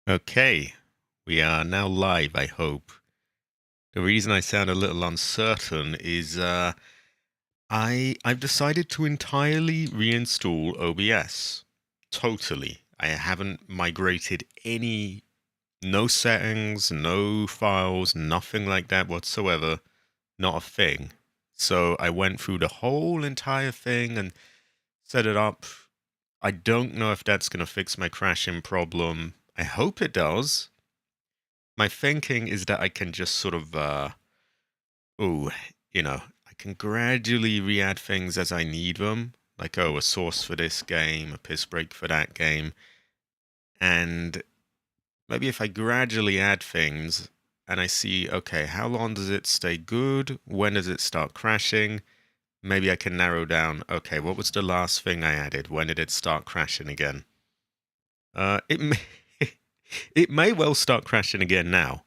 Okay, we are now live, I hope. The reason I sound a little uncertain is I've decided to entirely reinstall OBS. Totally. I haven't migrated no settings, no files, nothing like that whatsoever. Not a thing. So I went through the whole entire thing and set it up. I don't know if that's going to fix my crashing problem. I hope it does. My thinking is that I can just sort of, oh, I can gradually re-add things as I need them. Like, oh, a source for this game, a piss break for that game. And maybe if I gradually add things and I see, okay, how long does it stay good? When does it start crashing? Maybe I can narrow down, okay, what was the last thing I added? When did it start crashing again? It may, it may well start crashing again now.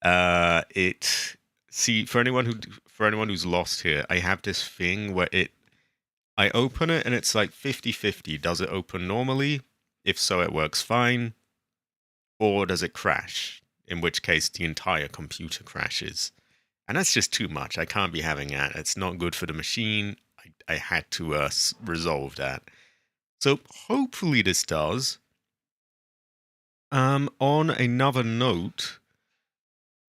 It see for anyone who's lost here, I have this thing where I open it and it's like 50-50. Does it open normally? If so, it works fine. Or does it crash? In which case the entire computer crashes. And that's just too much. I can't be having that. It's not good for the machine. I had to resolve that. So hopefully this does. On another note,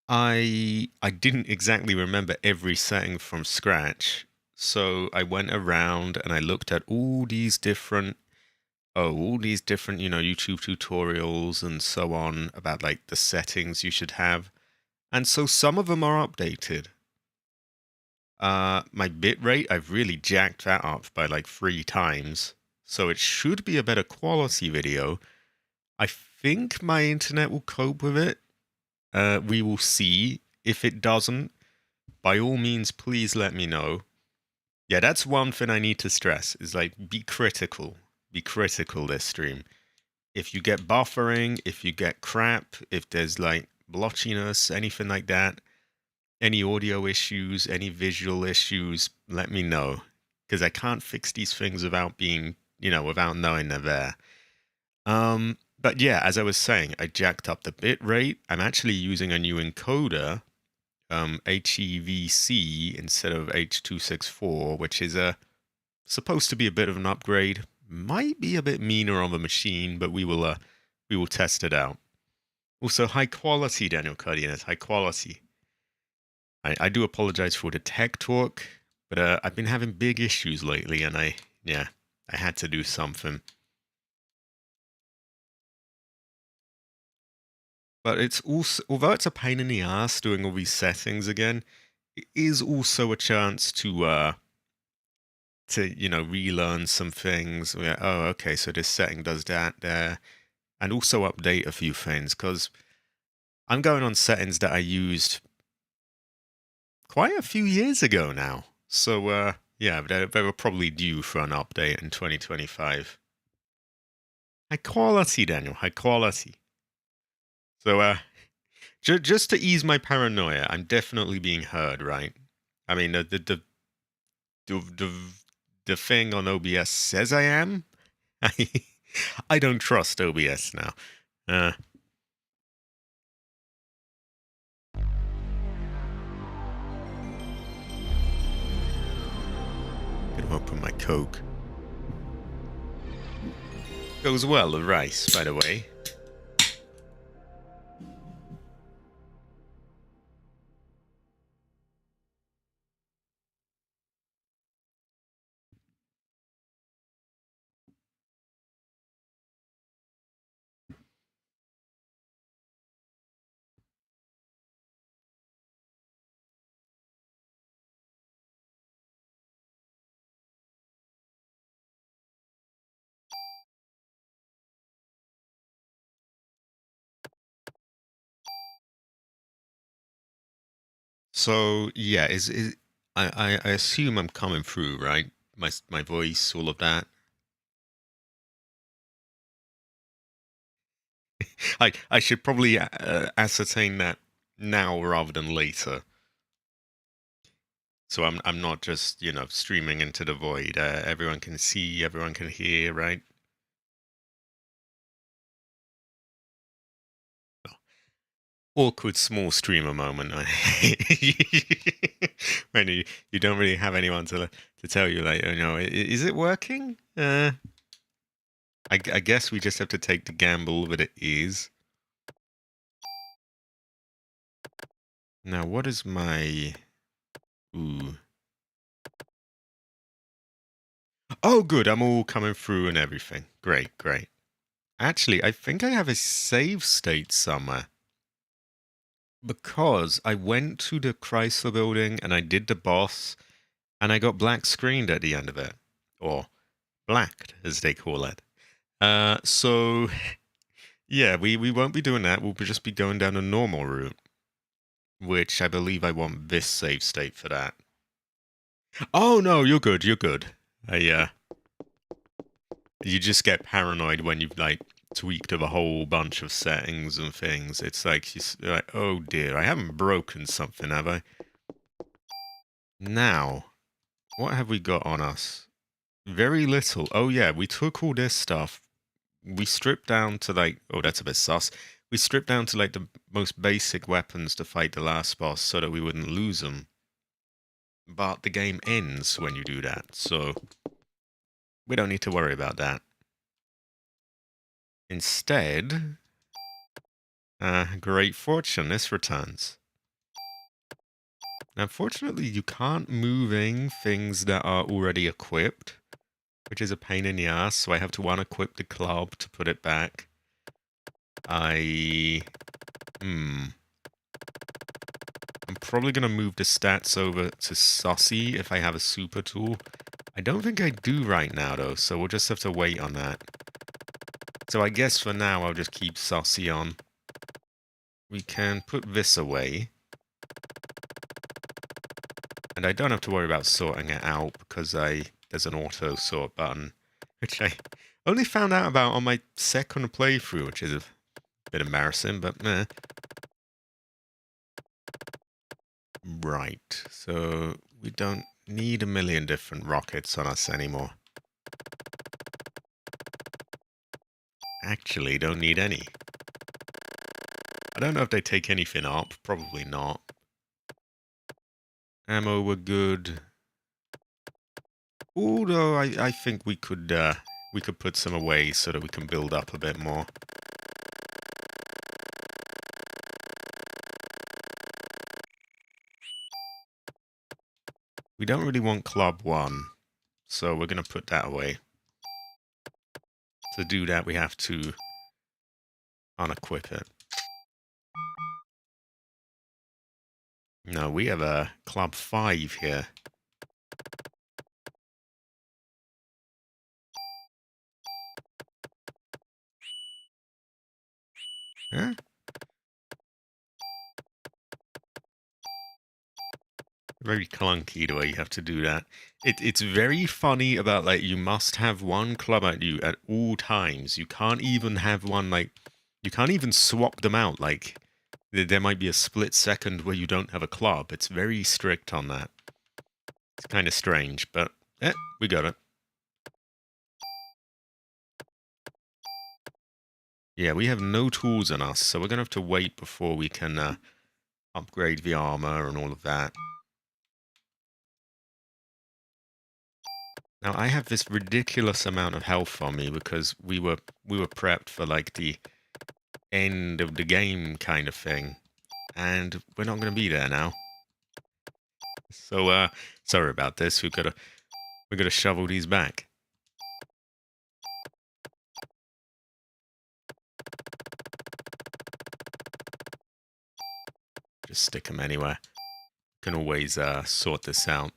I didn't exactly remember every setting from scratch, so I went around and I looked at all these different, YouTube tutorials and so on about like the settings you should have. And so some of them are updated. My bitrate, I've really jacked that up by like 3 times. So it should be a better quality video. I think my internet will cope with it. We will see. If it doesn't, by all means, please let me know. Yeah, that's one thing I need to stress is like be critical. Be critical this stream. If you get buffering, if you get crap, if there's like blotchiness, anything like that, any audio issues, any visual issues, let me know. Because I can't fix these things without without knowing they're there. But yeah, as I was saying, I jacked up the bit rate. I'm actually using a new encoder, HEVC instead of H.264, which is supposed to be a bit of an upgrade. Might be a bit meaner on the machine, but we will test it out. Also, high quality, Daniel Cardenas, high quality. I do apologize for the tech talk, but I've been having big issues lately, and I had to do something. But it's also, although it's a pain in the ass doing all these settings again, it is also a chance to relearn some things. Oh, okay, so this setting does that there, and also update a few things because I'm going on settings that I used quite a few years ago now. So yeah, they were probably due for an update in 2025. High quality, Daniel, high quality. So just to ease my paranoia, I'm definitely being heard, right? I mean, the the thing on OBS says I am. I don't trust OBS now. Gonna open my Coke. Goes well, the rice, by the way. So yeah, is I assume I'm coming through, right? My voice, all of that. I should probably ascertain that now rather than later. So I'm not just streaming into the void. Everyone can see, everyone can hear, right? Awkward small streamer moment. When you don't really have anyone to tell you, like, is it working? I guess we just have to take the gamble that it is. Now, what is my... Ooh. Oh, good. I'm all coming through and everything. Great, great. Actually, I think I have a save state somewhere. Because I went to the Chrysler building and I did the boss, and I got black screened at the end of it. Or blacked, as they call it. So, yeah, we won't be doing that. We'll just be going down a normal route. Which I believe I want this save state for that. Oh, no, you're good, you're good. You just get paranoid when you've, like, tweaked of a whole bunch of settings and things. It's like, you're like, oh dear, I haven't broken something, have I? Now, what have we got on us? Very little. Oh yeah, we took all this stuff. We stripped down to, like, oh, that's a bit sus. We stripped down to, like, the most basic weapons to fight the last boss so that we wouldn't lose them. But the game ends when you do that, so we don't need to worry about that. Instead, great fortune, this returns. Now, unfortunately, you can't move in things that are already equipped, which is a pain in the ass, so I have to unequip the club to put it back. I'm probably going to move the stats over to Sussy if I have a super tool. I don't think I do right now, though, so we'll just have to wait on that. So I guess for now, I'll just keep Sussy on. We can put this away. And I don't have to worry about sorting it out because there's an auto sort button, which I only found out about on my second playthrough, which is a bit embarrassing, but meh. Right, so we don't need a million different rockets on us anymore. Actually, don't need any. I don't know if they take anything up, probably not. Ammo were good. Although I think we could put some away so that we can build up a bit more. We don't really want Club 1, so we're going to put that away. To do that, we have to unequip it. No, we have a Club 5 here. Huh? Very clunky the way you have to do that. It's very funny about, like, you must have one club at you at all times. You can't even have one, like, you can't even swap them out. Like, there might be a split second where you don't have a club. It's very strict on that. It's kind of strange, but we got it. Yeah, we have no tools on us, so we're going to have to wait before we can upgrade the armor and all of that. Now, I have this ridiculous amount of health on me because we were prepped for, like, the end of the game kind of thing, and we're not going to be there now. So, sorry about this. We've got to shovel these back. Just stick them anywhere. Can always sort this out.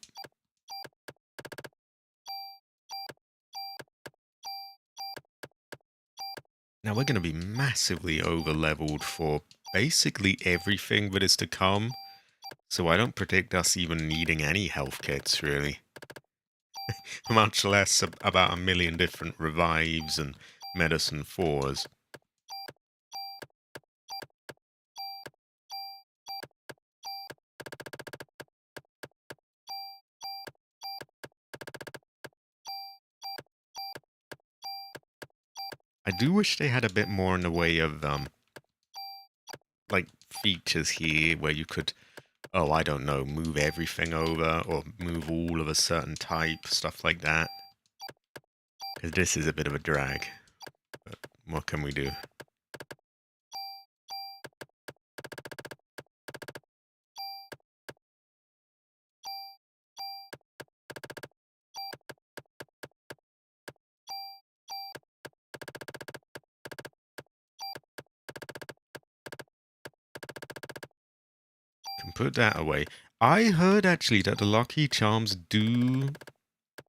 Now, we're going to be massively over-leveled for basically everything that is to come, so I don't predict us even needing any health kits, really. Much less about a million different revives and medicine 4s. I do wish they had a bit more in the way of like features here where you could, oh, I don't know, move everything over or move all of a certain type, stuff like that. Because this is a bit of a drag. But what can we do? Can put that away. I heard actually that the Lucky Charms do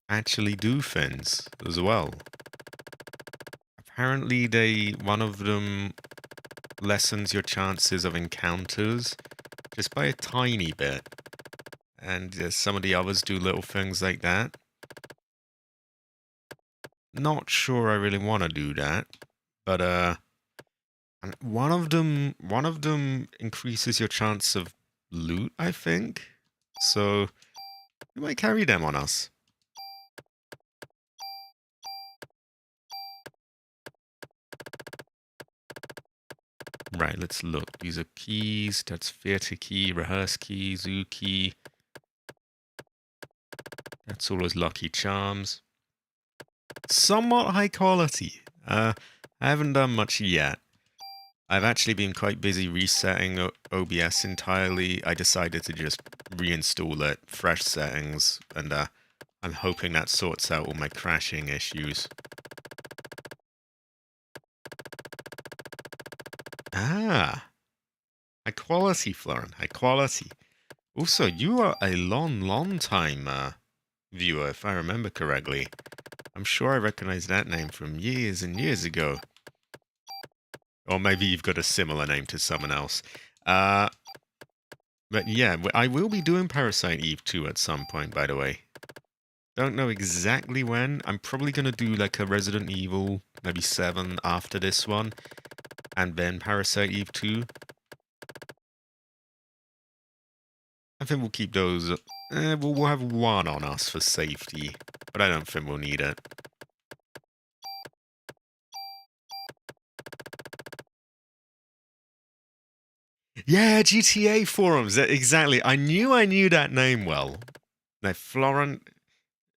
actually do things as well. Apparently one of them lessens your chances of encounters just by a tiny bit. And some of the others do little things like that. Not sure I really want to do that, but and one of them increases your chance of loot, I think. So we might carry them on us. Right, let's look. These are keys. That's theater key, rehearse key, zoo key. That's all those Lucky Charms. Somewhat high quality. I haven't done much yet. I've actually been quite busy resetting OBS entirely. I decided to just reinstall it, fresh settings, and I'm hoping that sorts out all my crashing issues. Ah, high quality, Florin, high quality. Also, you are a long time viewer, if I remember correctly. I'm sure I recognize that name from years and years ago. Or maybe you've got a similar name to someone else. But yeah, I will be doing Parasite Eve 2 at some point, by the way. Don't know exactly when. I'm probably going to do like a Resident Evil, maybe 7 after this one. And then Parasite Eve 2. I think we'll keep those. We'll have one on us for safety. But I don't think we'll need it. Yeah, GTA forums. Exactly. I knew that name well. Now, Florent.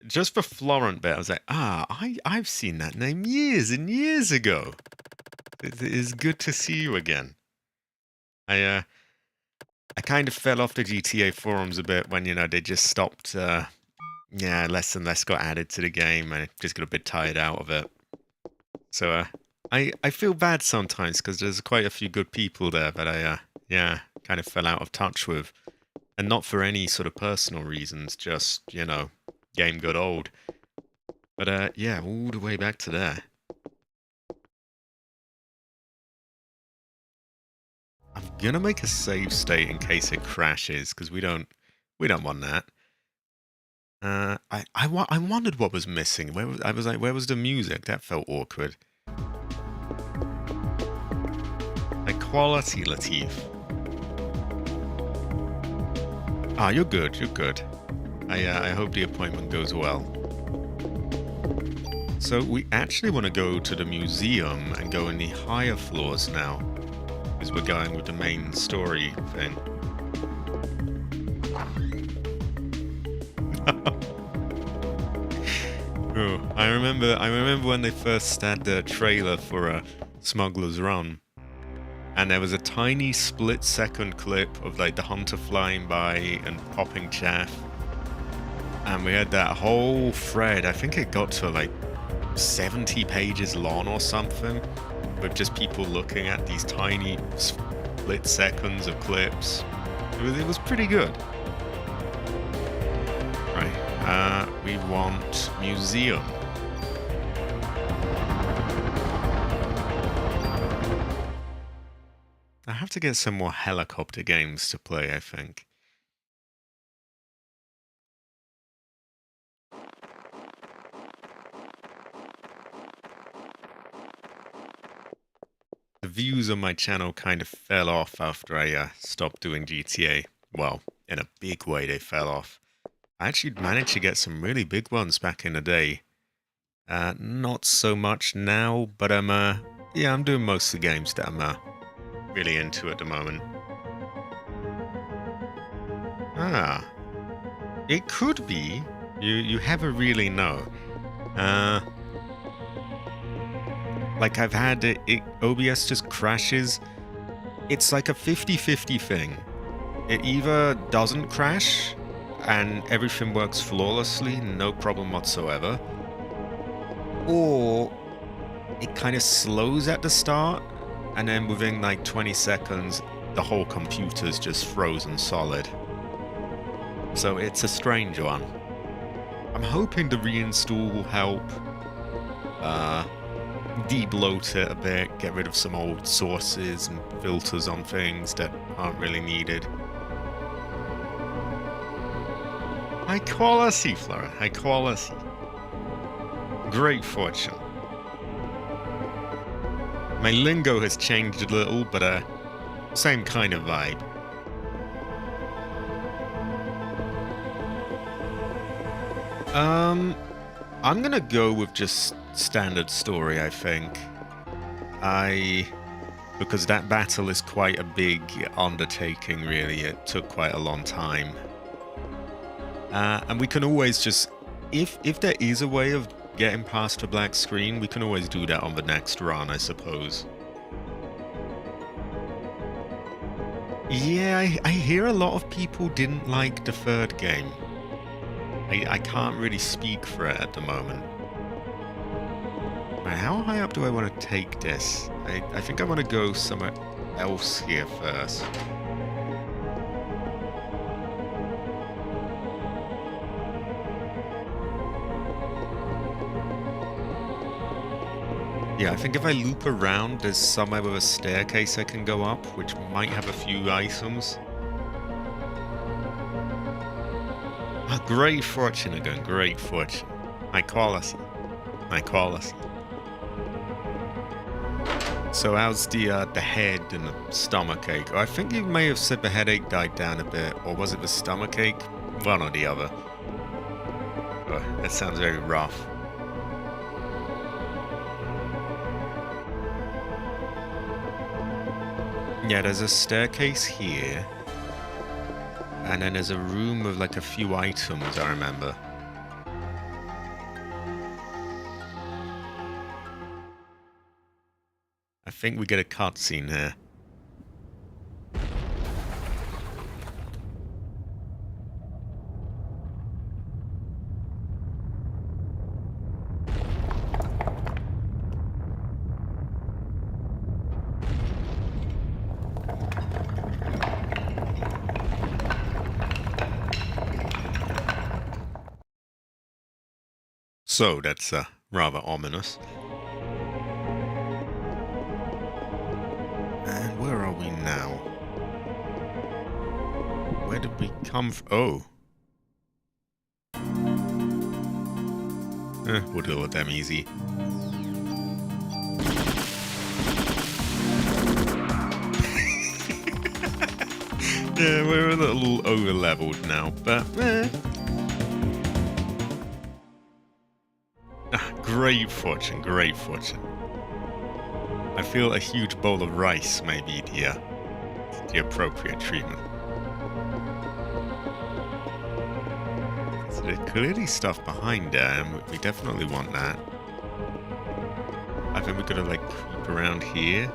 Just for Florent bit, I was like, I've seen that name years and years ago. It is good to see you again. I kind of fell off the GTA forums a bit when, they just stopped, less and less got added to the game, and I just got a bit tired out of it. So, I feel bad sometimes, because there's quite a few good people there that I, kind of fell out of touch with. And not for any sort of personal reasons, just, game got old. But, yeah, all the way back to there. I'm gonna make a save state in case it crashes, because we don't want that. I wondered what was missing. I was like, where was the music? That felt awkward. Like quality, Latif. Ah, you're good. You're good. I hope the appointment goes well. So we actually want to go to the museum and go in the higher floors now, because we're going with the main story thing. Oh, I remember when they first had the trailer for a Smuggler's Run, and there was a tiny split-second clip of like the hunter flying by and popping chaff, and we had that whole thread. I think it got to like 70 pages long or something, with just people looking at these tiny split seconds of clips. It was pretty good. Right. We want museum. I have to get some more helicopter games to play, I think. The views on my channel kind of fell off after I stopped doing GTA. Well, in a big way they fell off. I actually managed to get some really big ones back in the day. Not so much now, but I'm doing most of the games that I'm really into at the moment. Ah, it could be. You never really know. Uh, like I've had OBS just crashes. It's like a 50-50 thing. It either doesn't crash and everything works flawlessly, no problem whatsoever, or it kind of slows at the start and then within like 20 seconds the whole computer's just frozen solid. So it's a strange one. I'm hoping the reinstall will help de-bloat it a bit, get rid of some old sources and filters on things that aren't really needed. High quality, Flora, high quality. Great fortune. My lingo has changed a little, but same kind of vibe. I'm gonna go with just standard story, I think. Because that battle is quite a big undertaking, really. It took quite a long time. And we can always just, if there is a way of getting past the black screen, we can always do that on the next run, I suppose. Yeah, I hear a lot of people didn't like the third game. I can't really speak for it at the moment. Right, how high up do I want to take this? I think I want to go somewhere else here first. Yeah, I think if I loop around, there's somewhere with a staircase I can go up, which might have a few items. Ah, great fortune again, great fortune. High quality. High quality. So how's the head and the stomachache? Oh, I think you may have said the headache died down a bit, or was it the stomachache? One or the other. Oh, that sounds very rough. Yeah, there's a staircase here. And then there's a room with like a few items, I remember. I think we get a cutscene here. So that's rather ominous. And where are we now? Where did we come from? Oh. We'll deal with them easy. Yeah, we're a little over-leveled now, but great fortune, great fortune. I feel a huge bowl of rice may be the appropriate treatment. So there's clearly stuff behind there, and we definitely want that. I think we're gonna like creep around here.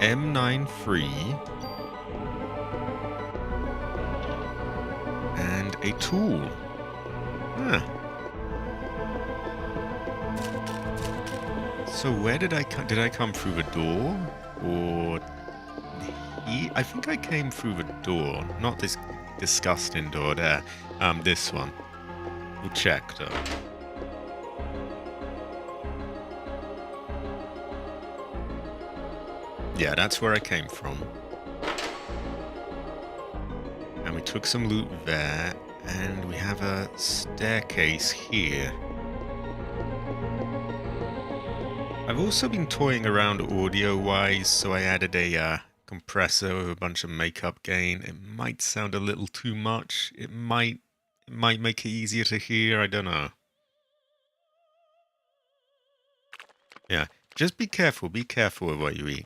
An M9 free. And a tool. Huh. So where did I come? Did I come through the door? Or I think I came through the door. Not this disgusting door there. This one. We'll check though. Yeah, that's where I came from. And we took some loot there, and we have a staircase here. I've also been toying around audio-wise, so I added a compressor with a bunch of makeup gain. It might sound a little too much. It might make it easier to hear. I don't know. Yeah, Just be careful with what you eat.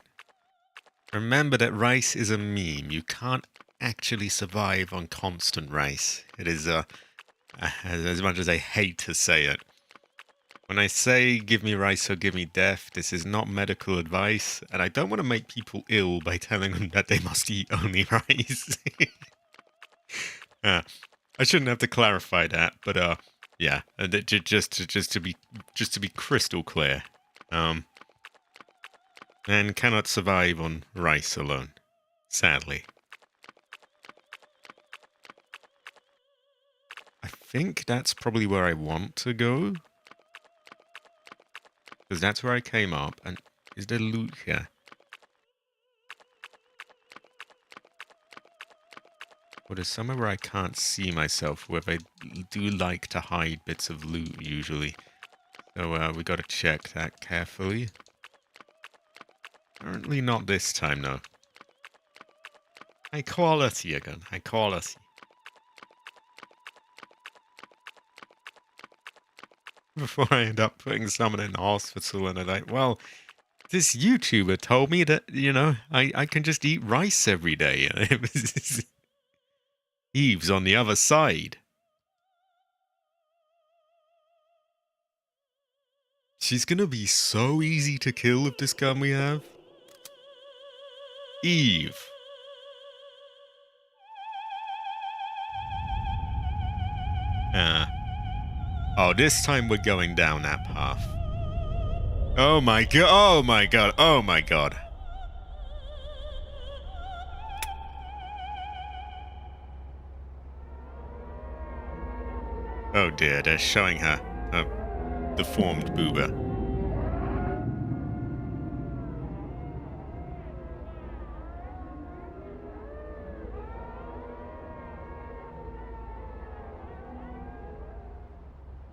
Remember that rice is a meme. You can't actually survive on constant rice. It is, as much as I hate to say it. When I say give me rice or give me death, this is not medical advice, and I don't want to make people ill by telling them that they must eat only rice. I shouldn't have to clarify that, but yeah, just to be crystal clear, man cannot survive on rice alone, sadly. I think that's probably where I want to go, because that's where I came up. And is there loot here? Or there's somewhere where I can't see myself, where I do like to hide bits of loot usually. So we gotta check that carefully. Apparently not this time, though. High quality again, high quality. Before I end up putting someone in the hospital and I'm like, well, this YouTuber told me that, you know, I can just eat rice every day. Eve's on the other side. She's gonna be so easy to kill with this gun we have. Eve. Oh, this time we're going down that path. Oh my god, oh my god, oh my god. Oh dear, they're showing her a deformed boober.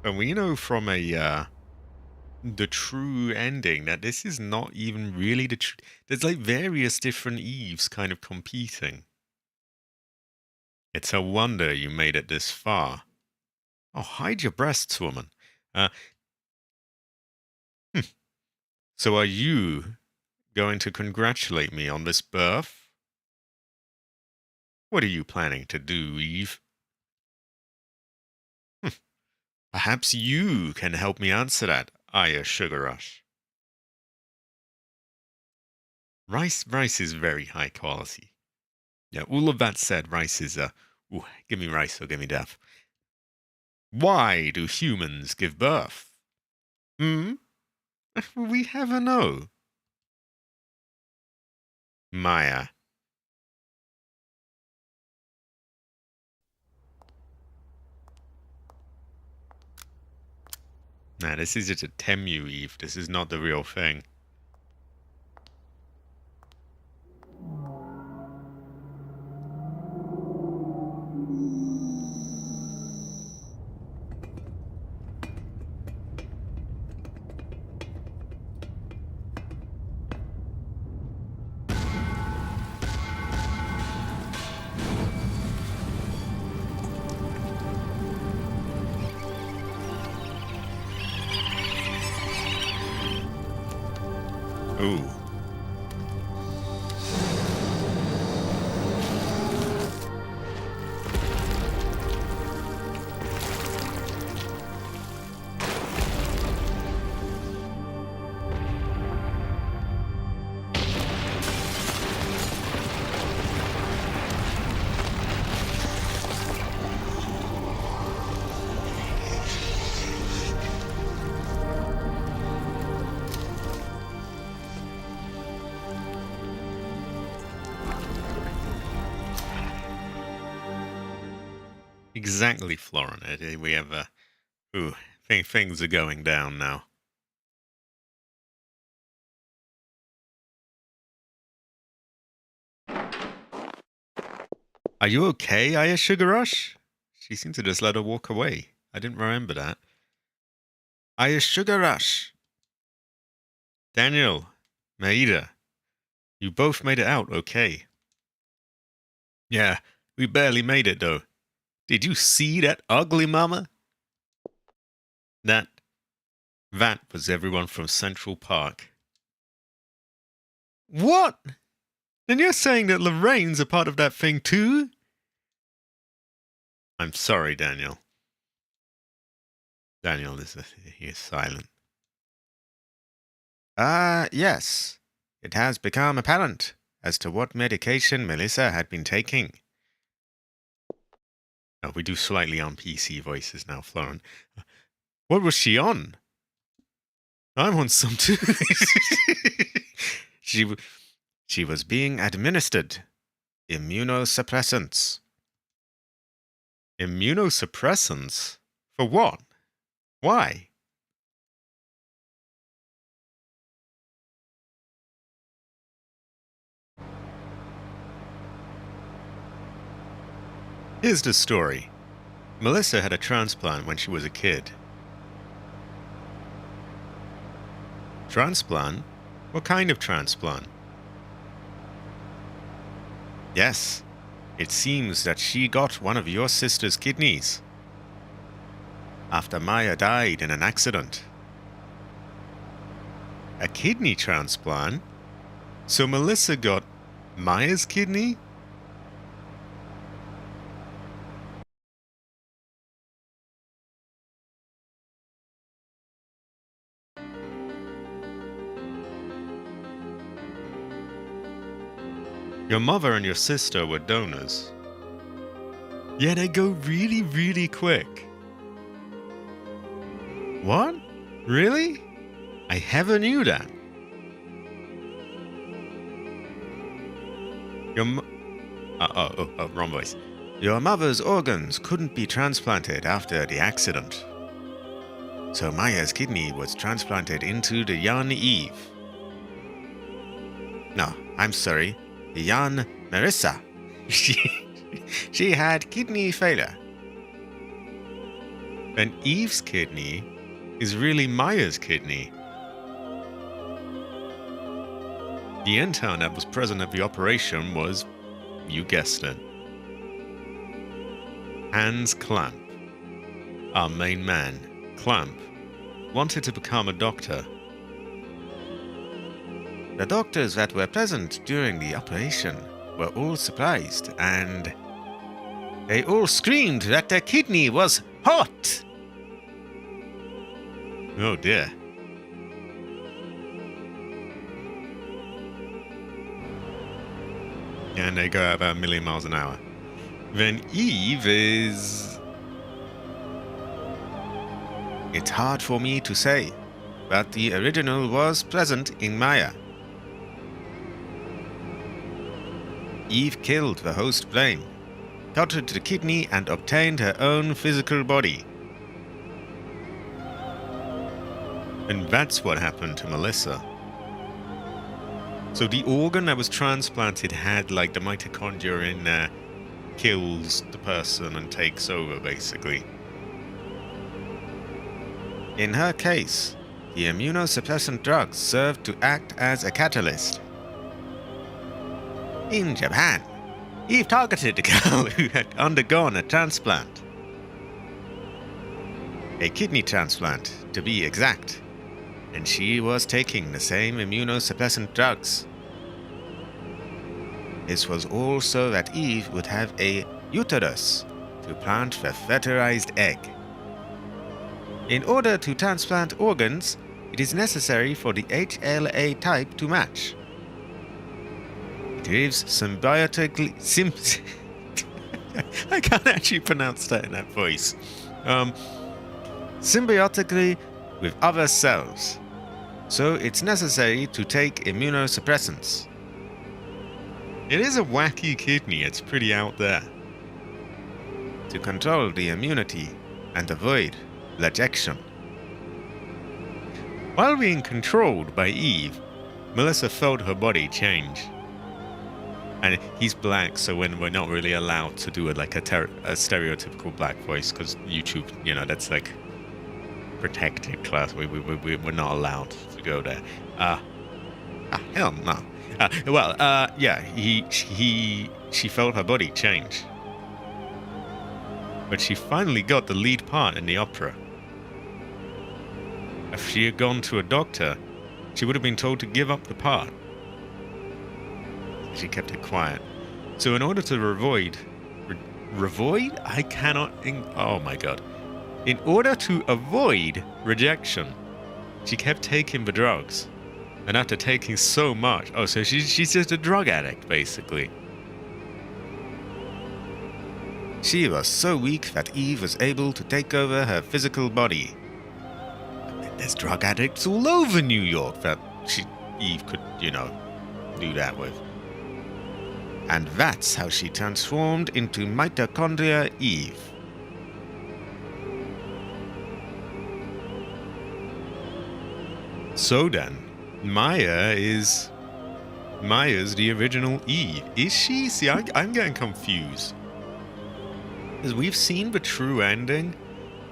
And we know from the true ending that this is not even really the true. There's like various different Eves kind of competing. It's a wonder you made it this far. Oh, hide your breasts, woman. So are you going to congratulate me on this birth? What are you planning to do, Eve? Perhaps you can help me answer that, Aya Sugar Rush. Rice is very high quality. Yeah, all of that said, rice is, ooh, give me rice or give me death. Why do humans give birth? Hmm? We never know. Maya. Nah, this is just a Temu, Eve. This is not the real thing. Ooh. Exactly, Florin. We have ooh, things are going down now. Are you okay, Aya Sugar Rush? She seemed to just let her walk away. I didn't remember that. Aya Sugar Rush. Daniel, Maida, you both made it out okay. Yeah, we barely made it though. Did you see that ugly mama? That was everyone from Central Park. What? Then you're saying that Lorraine's a part of that thing too? I'm sorry, Daniel. Daniel he is silent. Yes. It has become apparent as to what medication Melissa had been taking. Oh, we do slightly on PC voices now, Florin. What was she on? I'm on some too. She was being administered immunosuppressants. Immunosuppressants? For what? Why? Here's the story. Melissa had a transplant when she was a kid. Transplant? What kind of transplant? Yes, it seems that she got one of your sister's kidneys after Maya died in an accident. A kidney transplant? So Melissa got Maya's kidney? Your mother and your sister were donors. Yeah, they go really, really quick. What? Really? I never knew that. Wrong voice. Your mother's organs couldn't be transplanted after the accident. So Maya's kidney was transplanted into the young Eve. No, I'm sorry. The young Marissa. She had kidney failure. And Eve's kidney is really Maya's kidney. The intern that was present at the operation was, you guessed it, Hans Clamp. Our main man, Clamp, wanted to become a doctor. The doctors that were present during the operation were all surprised, and they all screamed that their kidney was hot. Oh dear. And they go about 1,000,000 miles an hour. Then Eve is... It's hard for me to say, but the original was present in Maya. Eve killed the host flame, cultured the kidney, and obtained her own physical body. And that's what happened to Melissa. So the organ that was transplanted had like the mitochondria in there, kills the person and takes over basically. In her case, the immunosuppressant drugs served to act as a catalyst. In Japan, Eve targeted a girl who had undergone a transplant. A kidney transplant, to be exact. And she was taking the same immunosuppressant drugs. This was all so that Eve would have a uterus to plant the fertilized egg. In order to transplant organs, it is necessary for the HLA type to match. It lives symbiotically... I can't actually pronounce that in that voice. Symbiotically with other cells. So it's necessary to take immunosuppressants. It is a wacky kidney, it's pretty out there. To control the immunity and avoid rejection. While being controlled by Eve, Melissa felt her body change. And he's black, so when we're not really allowed to do it like a stereotypical black voice, because YouTube, you know, that's like protected class. We're not allowed to go there. Hell no. Yeah, she felt her body change. But she finally got the lead part in the opera. If she had gone to a doctor, she would have been told to give up the part. She kept it quiet. So in order to avoid? I cannot... oh my god. In order to avoid rejection, she kept taking the drugs. And after taking so much... oh, so she's just a drug addict, basically. She was so weak that Eve was able to take over her physical body. There's drug addicts all over New York that Eve could, you know, do that with. And that's how she transformed into Mitochondria Eve. So then, Maya's the original Eve. Is she? See, I'm getting confused. Because we've seen the true ending,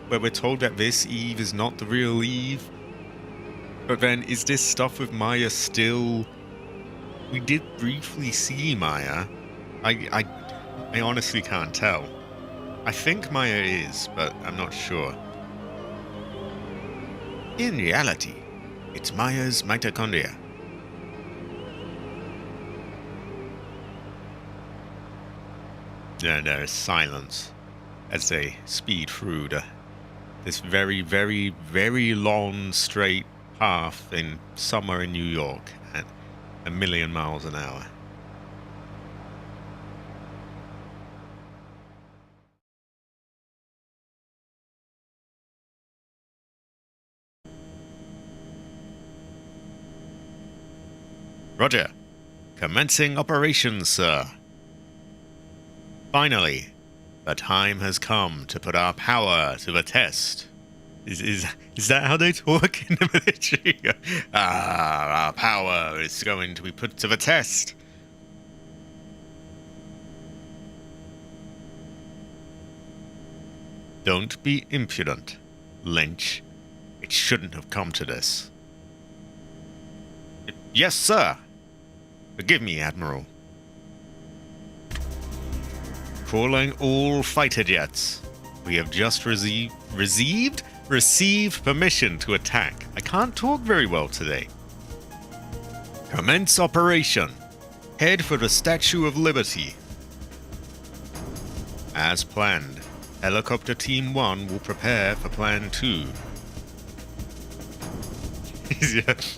where we're told that this Eve is not the real Eve. But then, is this stuff with Maya still... we did briefly see Maya. I honestly can't tell. I think Maya is, but I'm not sure. In reality, it's Maya's mitochondria. Then there is silence as they speed through this very, very, very long straight path in somewhere in New York at 1,000,000 miles an hour. Roger. Commencing operations, sir. Finally, the time has come to put our power to the test. Is that how they talk in the military? Our power is going to be put to the test. Don't be impudent, Lynch. It shouldn't have come to this. Yes, sir. Forgive me, Admiral. Calling all fighter jets. We have just received permission to attack. I can't talk very well today. Commence operation. Head for the Statue of Liberty. As planned, Helicopter Team 1 will prepare for Plan 2.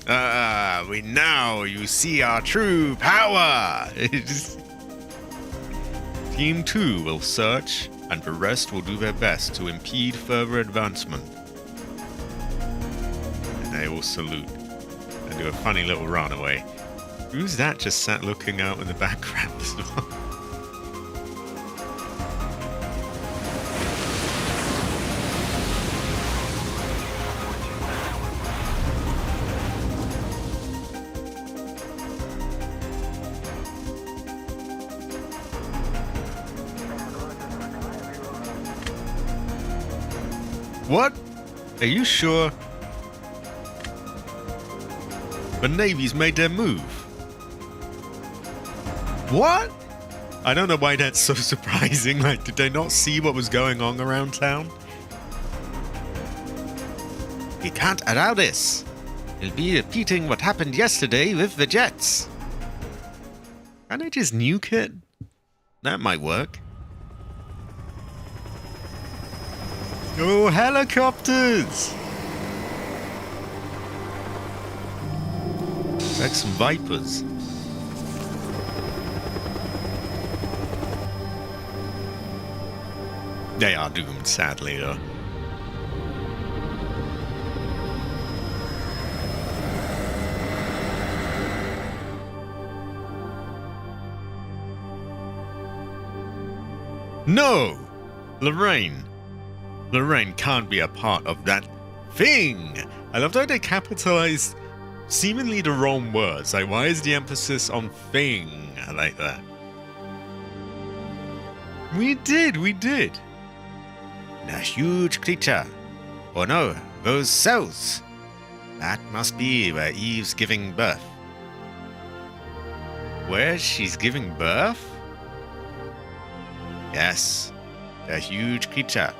Now you see our true power! Team 2 will search, and the rest will do their best to impede further advancement. And they will salute, and do a funny little runaway. Who's that just sat looking out in the background as well? What? Are you sure? The Navy's made their move. What? I don't know why that's so surprising. Like, did they not see what was going on around town? We can't allow this. We'll be repeating what happened yesterday with the jets. Can't I just nuke it? That might work. Oh, helicopters! Like some Vipers. They are doomed, sadly, though. No! Lorraine! Lorraine can't be a part of that thing! I love how they capitalized seemingly the wrong words. Like, why is the emphasis on thing like that? We did! A huge creature. Oh no, those cells! That must be where Eve's giving birth. Where she's giving birth? Yes, the huge creature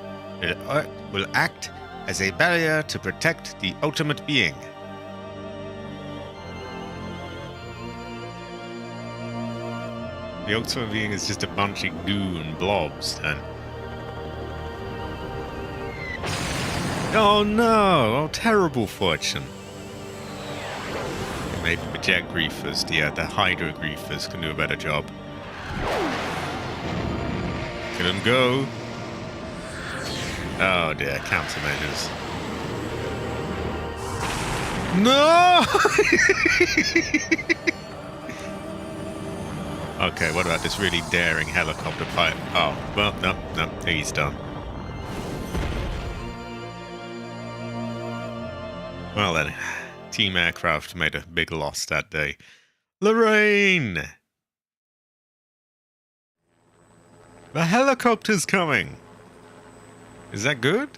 will act as a barrier to protect the ultimate being. the ultimate being is just a bunch of goo and blobs, then. Oh no! Oh, terrible fortune. Maybe the jet griefers, the hydro griefers can do a better job. Couldn't go. Oh dear, countermeasures. No! Okay, what about this really daring helicopter pilot? Oh, well, no, he's done. Well then, Team Aircraft made a big loss that day. Lorraine! The helicopter's coming! Is that good?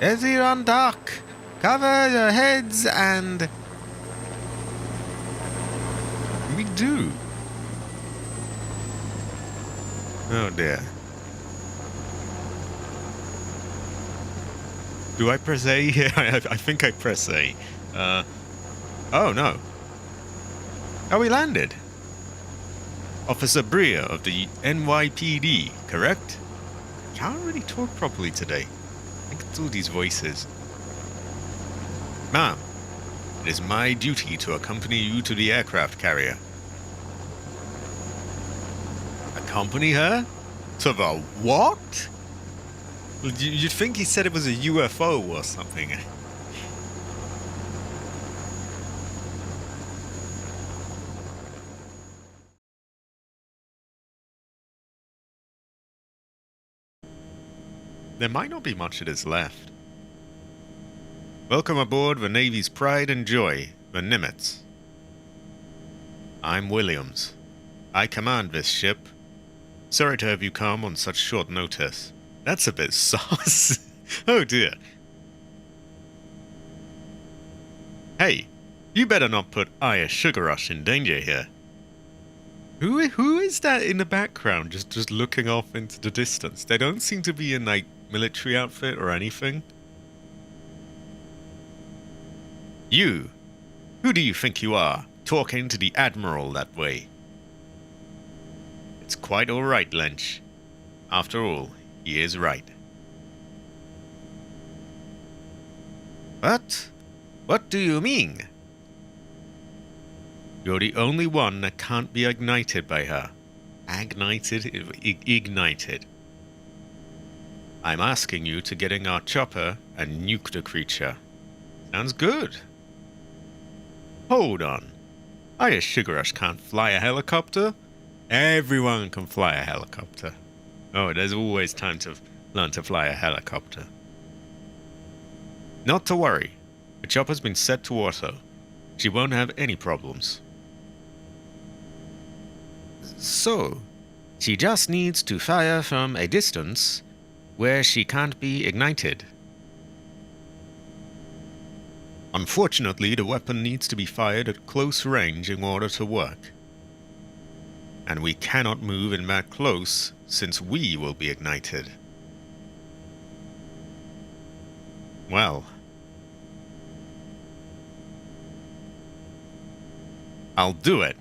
As you're on dock, cover your heads and... We do. Oh dear. Do I press A here? I think I press A. Oh no. Oh, we landed. Officer Bria of the NYPD, correct? I can't really talk properly today. I think it's all these voices. Ma'am, it is my duty to accompany you to the aircraft carrier. Accompany her? To the what? You'd think he said it was a UFO or something. There might not be much that is left. Welcome aboard the Navy's pride and joy, the Nimitz. I'm Williams. I command this ship. Sorry to have you come on such short notice. That's a bit sus. Oh dear. Hey, you better not put Aya Sugar Rush in danger here. Who is that in the background, just looking off into the distance? They don't seem to be in, like, military outfit or anything. You! Who do you think you are, talking to the Admiral that way? It's quite alright, Lynch. After all, he is right. What do you mean? You're the only one that can't be ignited by her. Ignited. I'm asking you to get in our chopper and nuke the creature. Sounds good. Hold on. Aya Sugar Rush can't fly a helicopter. Everyone can fly a helicopter. Oh, there's always time to learn to fly a helicopter. Not to worry. The chopper's been set to auto. She won't have any problems. So, she just needs to fire from a distance where she can't be ignited. Unfortunately, the weapon needs to be fired at close range in order to work. And we cannot move in that close, since we will be ignited. Well. I'll do it.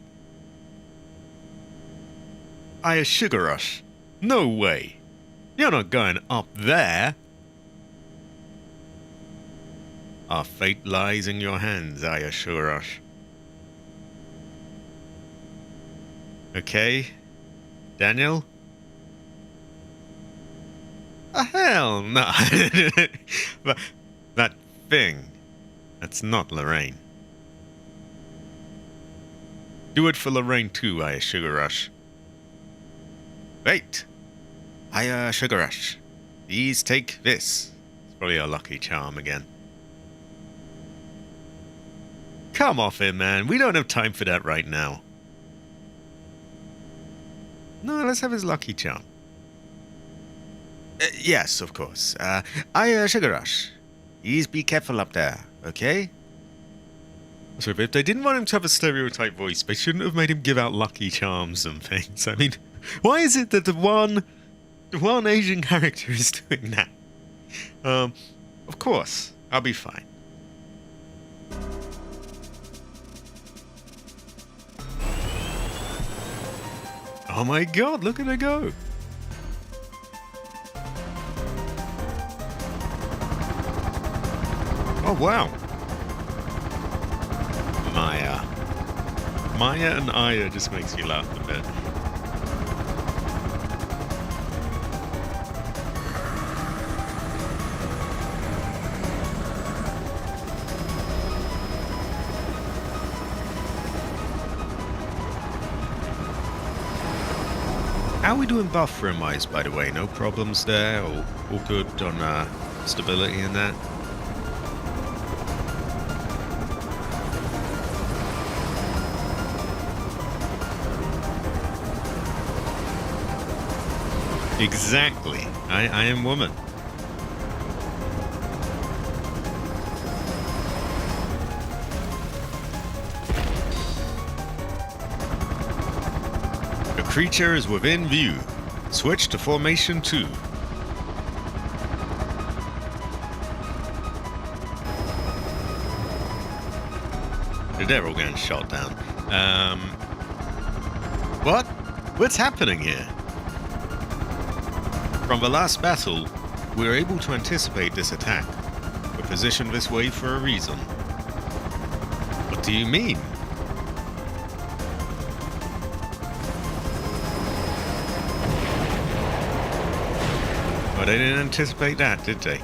Aya Sugar Rush. No way. You're not going up there. Our fate lies in your hands, Aya Sugar Rush. Okay. Daniel? Hell no. But that thing, that's not Lorraine. Do it for Lorraine too, Aya Sugar Rush. Wait. Aya Sugar Rush. Please take this. It's probably a lucky charm again. Come off it, man. We don't have time for that right now. No, let's have his lucky charm. Yes, of course. Aya Sugar Rush. Please be careful up there, okay? So if they didn't want him to have a stereotype voice, they shouldn't have made him give out lucky charms and things. I mean, why is it that the one Asian character is doing that? Of course, I'll be fine. Oh my god, look at her go! Oh wow! Maya. Maya and Aya just makes me laugh a bit. How are we doing buff room-wise, by the way? No problems there? All good on stability and that? Exactly. I am woman. The creature is within view. Switch to formation 2. They're all getting shot down. What? What's happening here? From the last battle, we were able to anticipate this attack. We're positioned this way for a reason. What do you mean? Well, they didn't anticipate that, did they?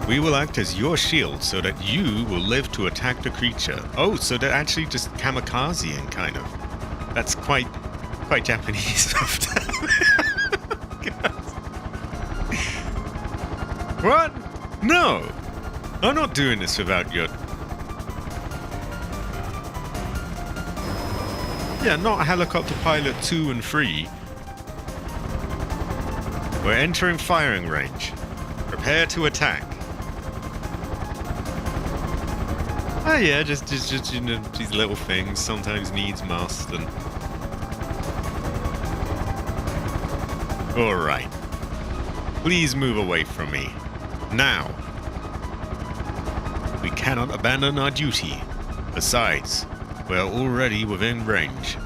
We will act as your shield so that you will live to attack the creature. Oh, so they're actually just kamikazeing, kind of. That's quite Japanese of them. What? No! I'm not doing this without your... Yeah, not helicopter pilot 2 and 3. We're entering firing range. Prepare to attack. Oh yeah, just you know, these little things. Sometimes needs must, and... Alright. Please move away from me. Now. We cannot abandon our duty. Besides, we're already within range.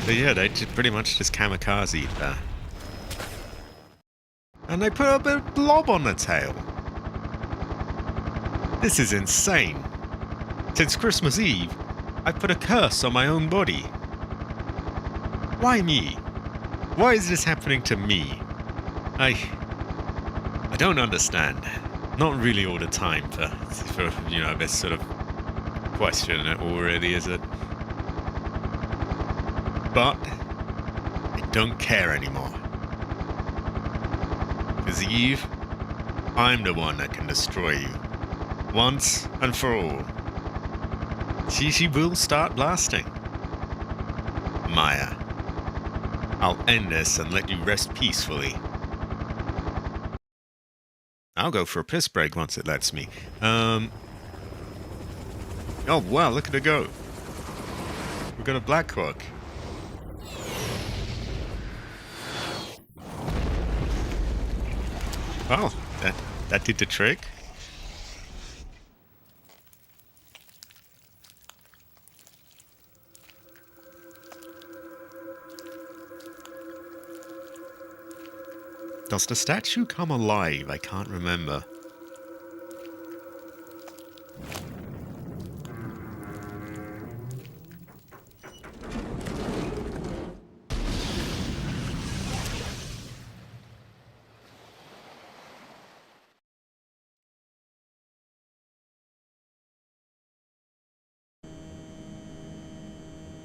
So yeah, they pretty much just kamikaze there. And they put a bit of blob on the tail. This is insane. Since Christmas Eve, I've put a curse on my own body. Why me? Why is this happening to me? I don't understand. Not really all the time for you know, this sort of question already, is it? But I don't care anymore. Because Eve, I'm the one that can destroy you. Once and for all. She will start blasting. Maya, I'll end this and let you rest peacefully. I'll go for a piss break once it lets me. Oh wow, look at her go. We've got a black hook. Oh, that did the trick. Does the statue come alive? I can't remember.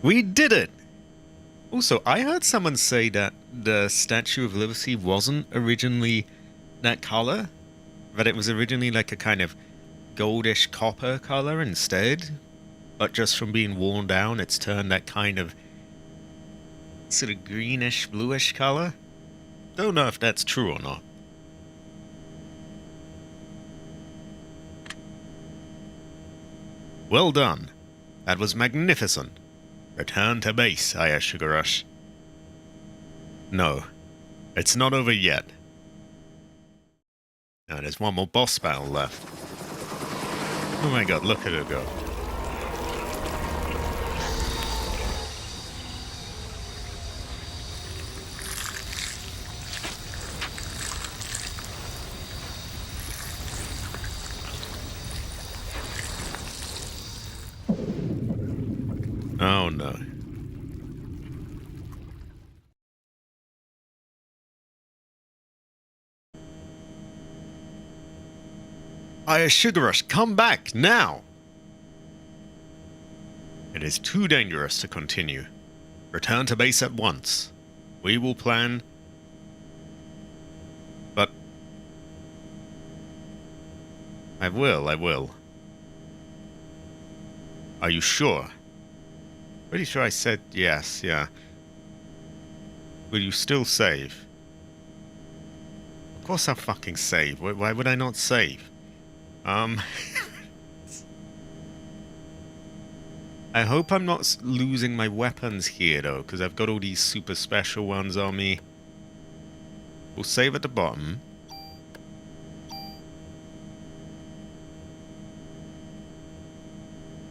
We did it! Also, I heard someone say that the Statue of Liberty wasn't originally that color, that it was originally like a kind of goldish copper color instead, but just from being worn down, it's turned that kind of sort of greenish, bluish color. Don't know if that's true or not. Well done. That was magnificent. Return to base, Aya Sugarush. No, it's not over yet. Now, there's one more boss battle left. Oh my god, look at her go. Oh no. Ayashigurush, come back, now! It is too dangerous to continue. Return to base at once. We will plan... But... I will. Are you sure? Pretty sure I said yes, yeah. Will you still save? Of course I'll fucking save. Why would I not save? I hope I'm not losing my weapons here, though, because I've got all these super special ones on me. We'll save at the bottom.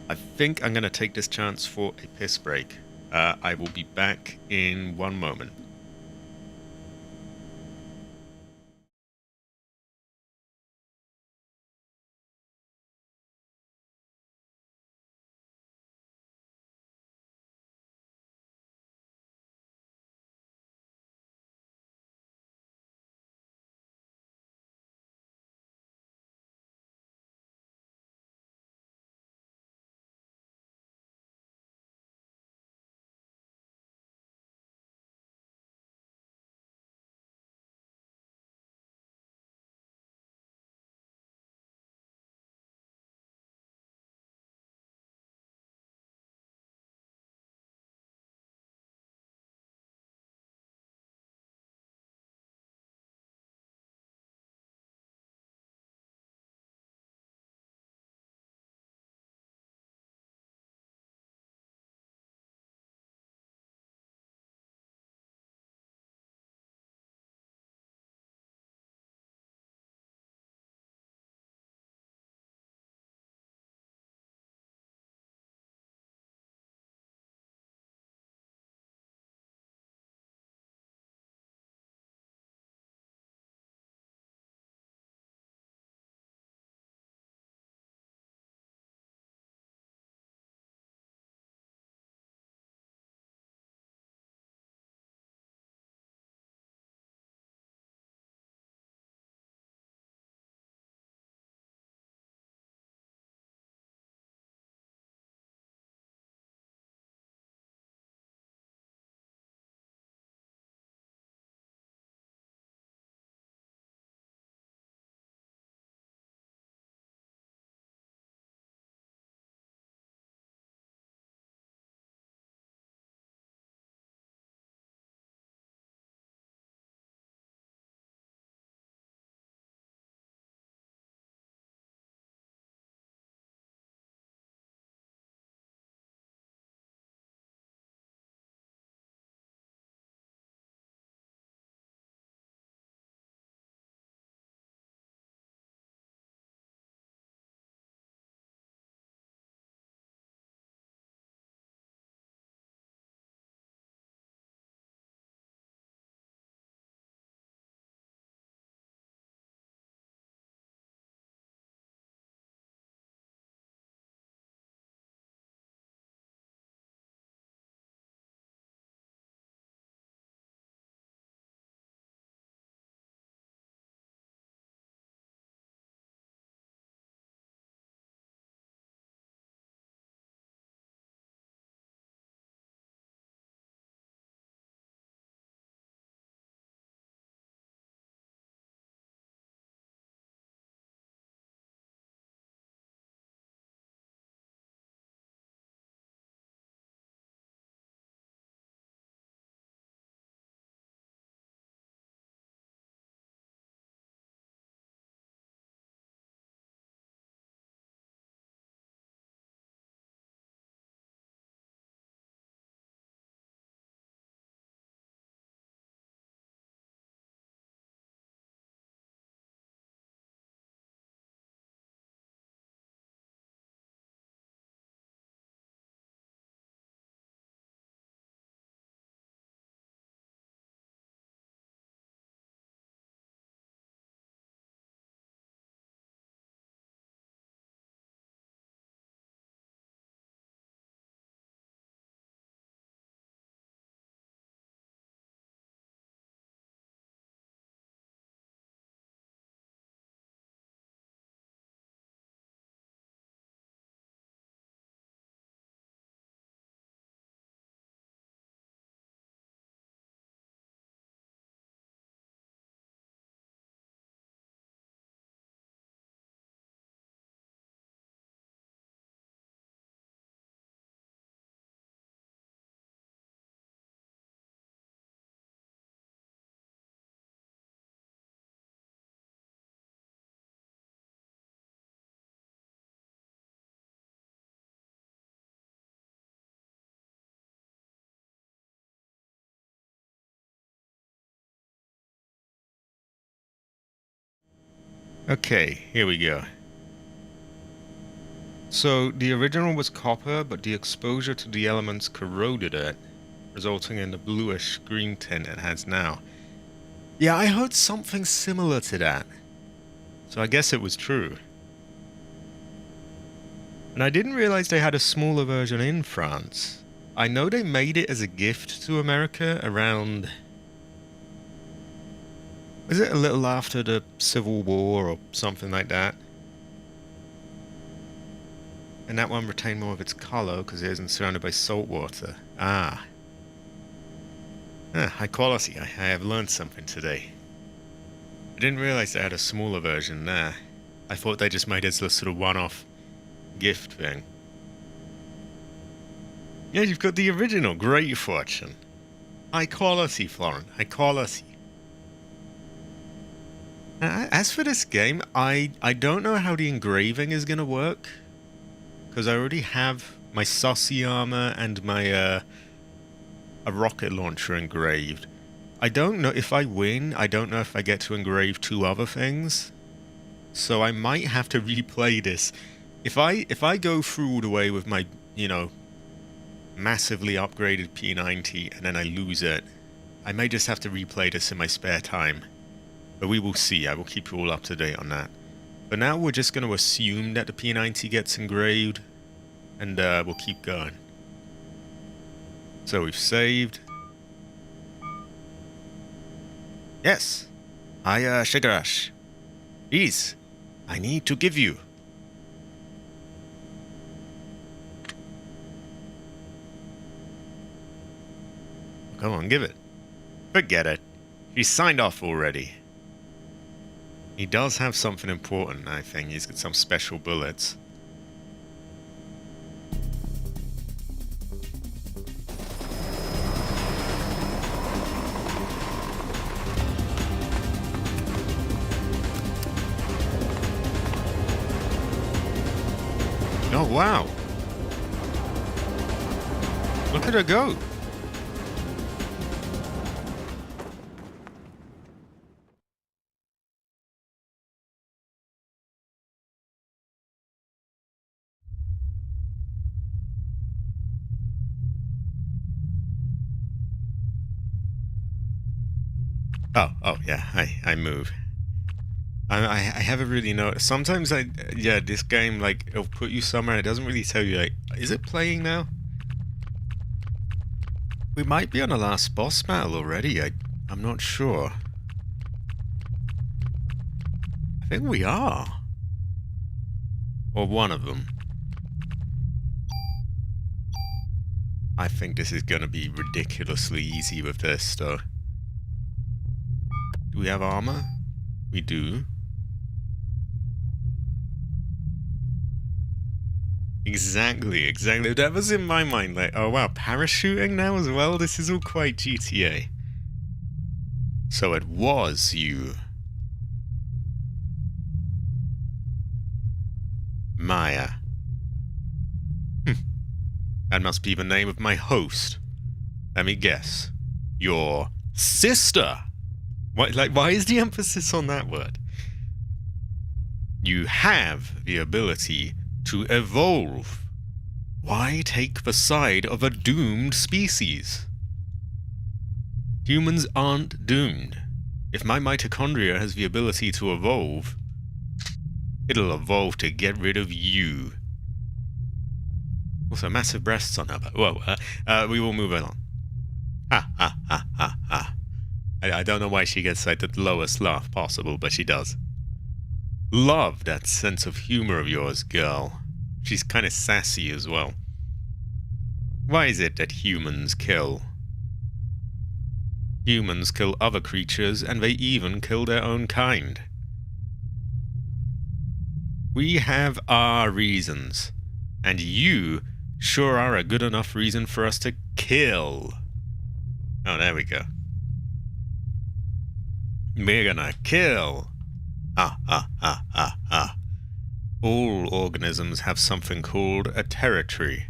I think I'm going to take this chance for a piss break. I will be back in 1 moment. Okay, here we go. So, the original was copper, but the exposure to the elements corroded it, resulting in the bluish green tint it has now. Yeah, I heard something similar to that. So I guess it was true. And I didn't realize they had a smaller version in France. I know they made it as a gift to America around... Was it a little after the Civil War or something like that? And that one retained more of its color because it isn't surrounded by salt water. Ah, high quality. I have learned something today. I didn't realize they had a smaller version there. I thought they just made it as a sort of one-off gift thing. Yeah, you've got the original. Great fortune. High quality, Florent. High quality. As for this game, I don't know how the engraving is going to work. Because I already have my Sussy armor and my a rocket launcher engraved. I don't know if I win. I don't know if I get to engrave 2 other things. So I might have to replay this. If I go through all the way with my, you know, massively upgraded P90 and then I lose it, I may just have to replay this in my spare time. But we will see. I will keep you all up to date on that. But now we're just going to assume that the P90 gets engraved, and we'll keep going. So we've saved. Yes. Hi, Shigarash. Please, I need to give you. Come on, give it. Forget it. She signed off already. He does have something important, I think. He's got some special bullets. Oh, wow. Look at her go. Oh, yeah, I move. I haven't really noticed. Sometimes yeah, this game, like, it'll put you somewhere, it doesn't really tell you, like, is it playing now? We might be on the last boss battle already, I'm not sure. I think we are. Or one of them. I think this is gonna be ridiculously easy with this, though. Do we have armor? We do. Exactly. That was in my mind, like, oh wow, parachuting now as well? This is all quite GTA. So it was you. Maya. That must be the name of my host. Let me guess. Your sister! Why is the emphasis on that word? You have the ability to evolve. Why take the side of a doomed species? Humans aren't doomed. If my mitochondria has the ability to evolve, it'll evolve to get rid of you. Also, massive breasts on her back. Whoa, we will move on. Ha ha ha ha ha. I don't know why she gets like the lowest laugh possible, but she does. Love that sense of humor of yours, girl. She's kind of sassy as well. Why is it that humans kill? Humans kill other creatures, and they even kill their own kind. We have our reasons, and you sure are a good enough reason for us to kill. Oh, there we go. We're gonna kill. Ha ha ha ha ha. All organisms have something called a territory.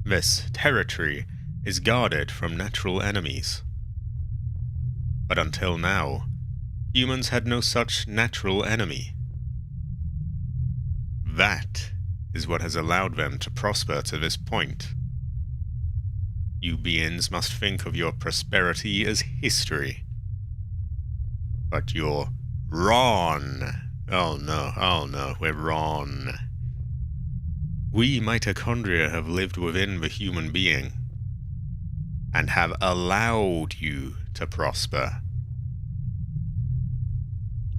This territory is guarded from natural enemies. But until now, Humans had no such natural enemy. That is what has allowed them to prosper to this point. You beings must think of your prosperity as history. But you're wrong. Oh no, we're wrong. We mitochondria have lived within the human being and have allowed you to prosper.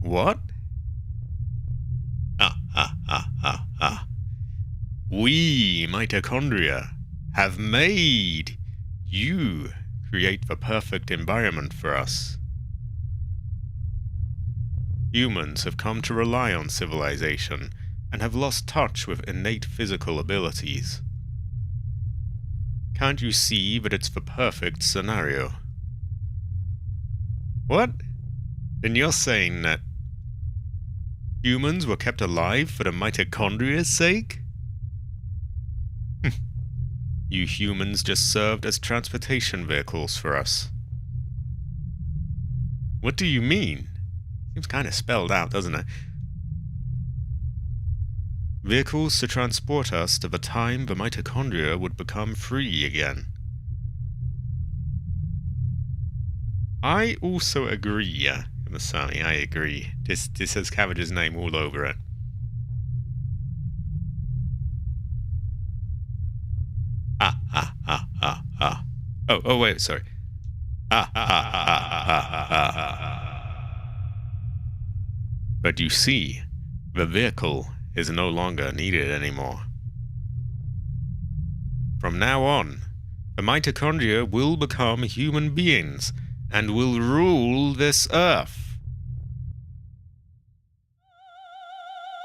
What? We mitochondria have made you create the perfect environment for us. Humans have come to rely on civilization and have lost touch with innate physical abilities. Can't you see that it's the perfect scenario? What? Then you're saying that humans were kept alive for the mitochondria's sake? You humans just served as transportation vehicles for us. What do you mean? Seems kind of spelled out, doesn't it? Vehicles to transport us to the time the mitochondria would become free again. I also agree, Masami, I agree. This has Cabbage's name all over it. Oh, wait, sorry. But you see, the vehicle is no longer needed anymore. From now on, the mitochondria will become human beings and will rule this earth.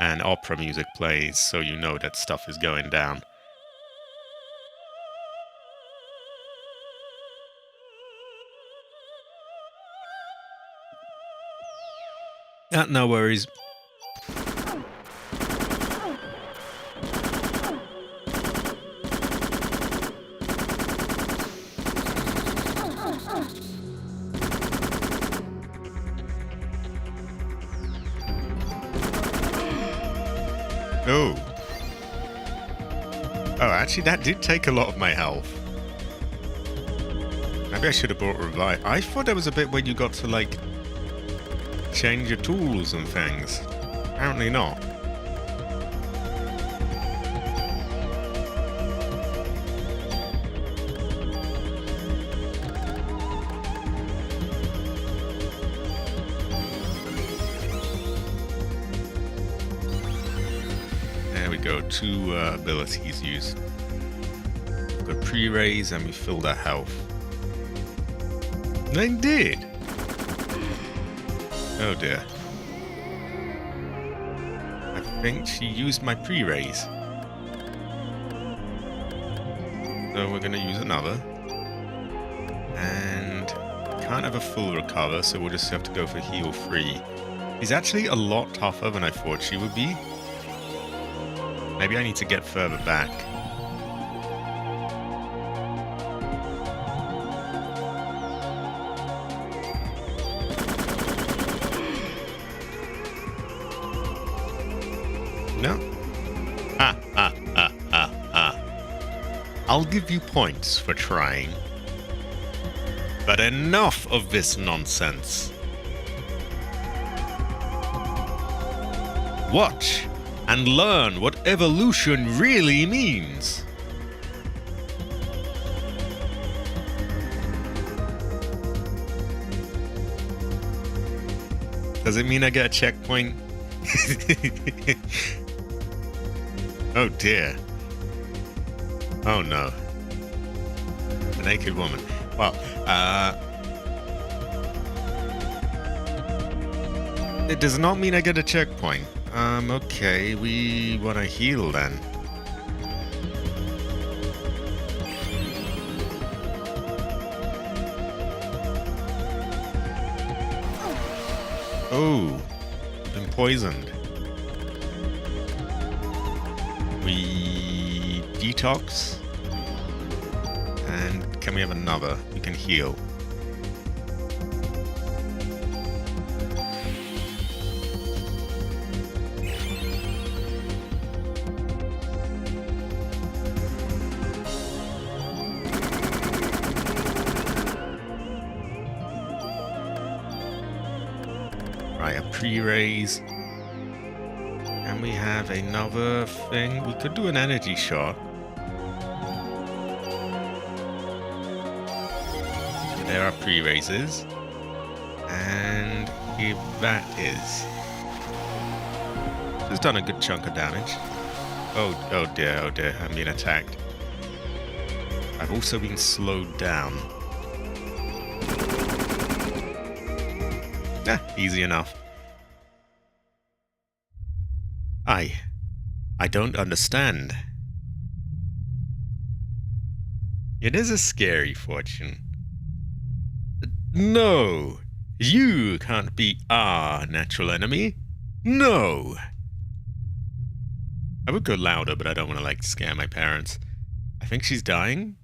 And opera music plays, so you know that stuff is going down. No worries. Oh. Oh, actually, that did take a lot of my health. Maybe I should have brought Revive. I thought there was a bit where you got to, like, change your tools and things. Apparently not. There we go, 2 abilities used. We've got pre-raise and we filled our health. And I did! Oh dear. I think she used my pre-raise. So we're gonna use another. And can't have a full recover, so we'll just have to go for heal free. She's actually a lot tougher than I thought she would be. Maybe I need to get further back. No. I'll give you points for trying. But enough of this nonsense. Watch and learn what evolution really means. Does it mean I get a checkpoint? Oh dear. Oh no. A naked woman. Well, it does not mean I get a checkpoint. Okay, we want to heal then. Oh, been poisoned. We detox. And can we have another? We can heal. a pre-raise. And we have another thing. We could do an energy shot. There are pre-raises. And here that is. It's done a good chunk of damage. Oh dear, I'm being attacked. I've also been slowed down. Easy enough. I don't understand. It is a scary fortune. No! You can't be our natural enemy. No! I would go louder, but I don't want to, like, scare my parents. I think she's dying.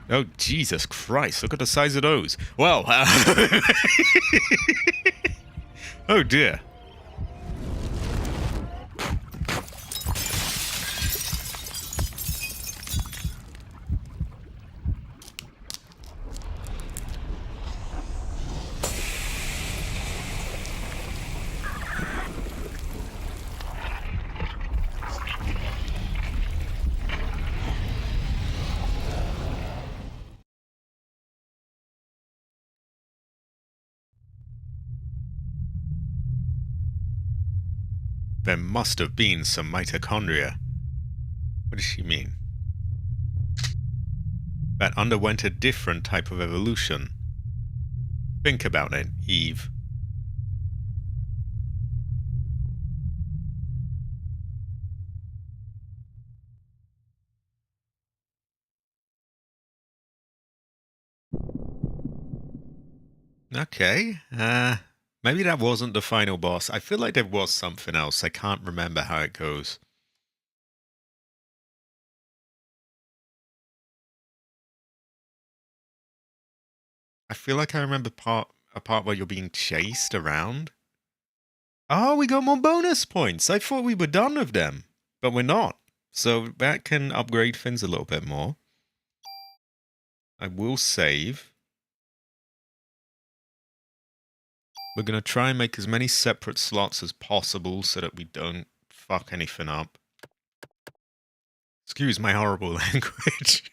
Oh, Jesus Christ, look at the size of those. Well, oh dear. There must have been some mitochondria. What does she mean? That underwent a different type of evolution. Think about it, Eve. Okay, maybe that wasn't the final boss. I feel like there was something else. I can't remember how it goes. I feel like I remember a part where you're being chased around. Oh, we got more bonus points. I thought we were done with them, but we're not. So that can upgrade things a little bit more. I will save. We're going to try and make as many separate slots as possible so that we don't fuck anything up. Excuse my horrible language.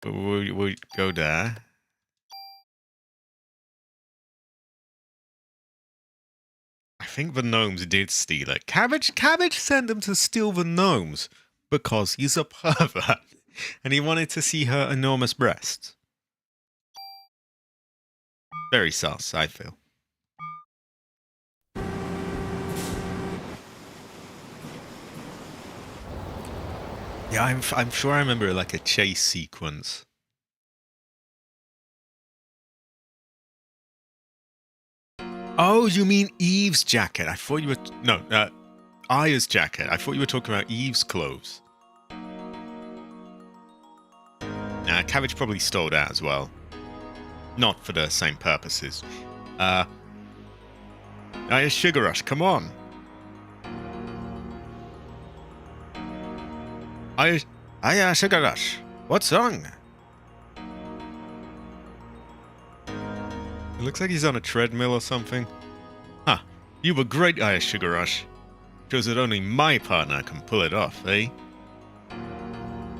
We'll go there. I think the gnomes did steal it. Cabbage sent them to steal the gnomes because he's a pervert and he wanted to see her enormous breasts. Very sus, I feel. Yeah, I'm sure I remember like a chase sequence. Oh, you mean Eve's jacket? I thought you were no, Aya's jacket. I thought you were talking about Eve's clothes. Cabbage probably stole that as well. Not for the same purposes. Aya Sugar Rush, come on. Aya Sugar Rush, what's wrong? It looks like he's on a treadmill or something. Huh, you were great, Aya Sugar Rush. Shows that only my partner can pull it off, eh?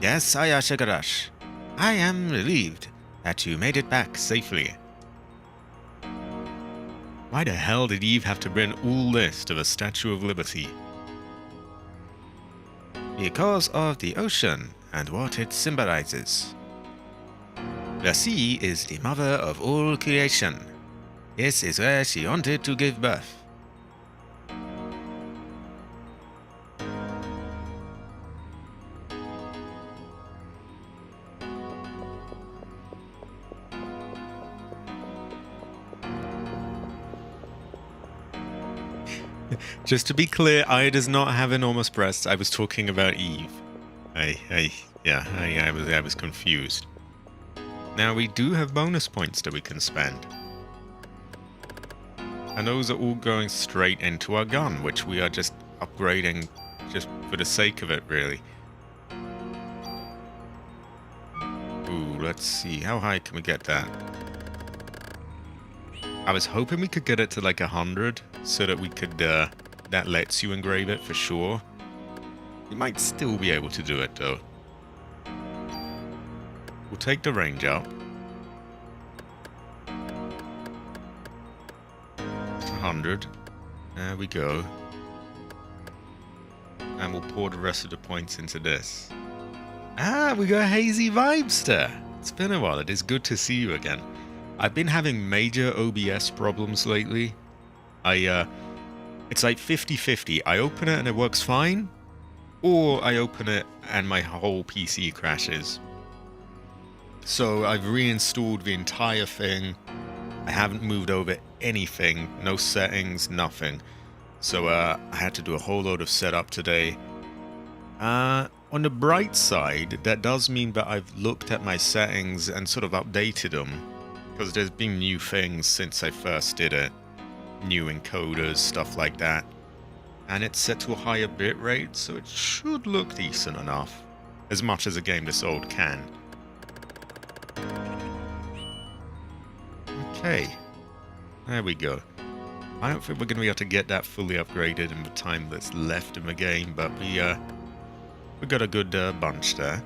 Yes, Aya Sugar Rush. I am relieved that you made it back safely. Why the hell did Eve have to bring all this to the Statue of Liberty? Because of the ocean and what it symbolizes. The sea is the mother of all creation. This is where she wanted to give birth. Just to be clear, Aya does not have enormous breasts. I was talking about Eve. I was confused. Now we do have bonus points that we can spend. And those are all going straight into our gun, which we are just upgrading just for the sake of it, really. Ooh, let's see. How high can we get that? I was hoping we could get it to like 100 so that we could, that lets you engrave it for sure. You might still be able to do it though. We'll take the range up. It's 100. There we go. And we'll pour the rest of the points into this. Ah, we got Hazy Vibester. It's been a while. It is good to see you again. I've been having major OBS problems lately. It's like 50-50. I open it and it works fine, or I open it and my whole PC crashes. So I've reinstalled the entire thing. I haven't moved over anything, no settings, nothing. So I had to do a whole load of setup today. On the bright side, that does mean that I've looked at my settings and sort of updated them, because there's been new things since I first did it. New encoders, stuff like that. And it's set to a higher bitrate, so it should look decent enough. As much as a game this old can. Okay. There we go. I don't think we're going to be able to get that fully upgraded in the time that's left in the game, but we got a good bunch there.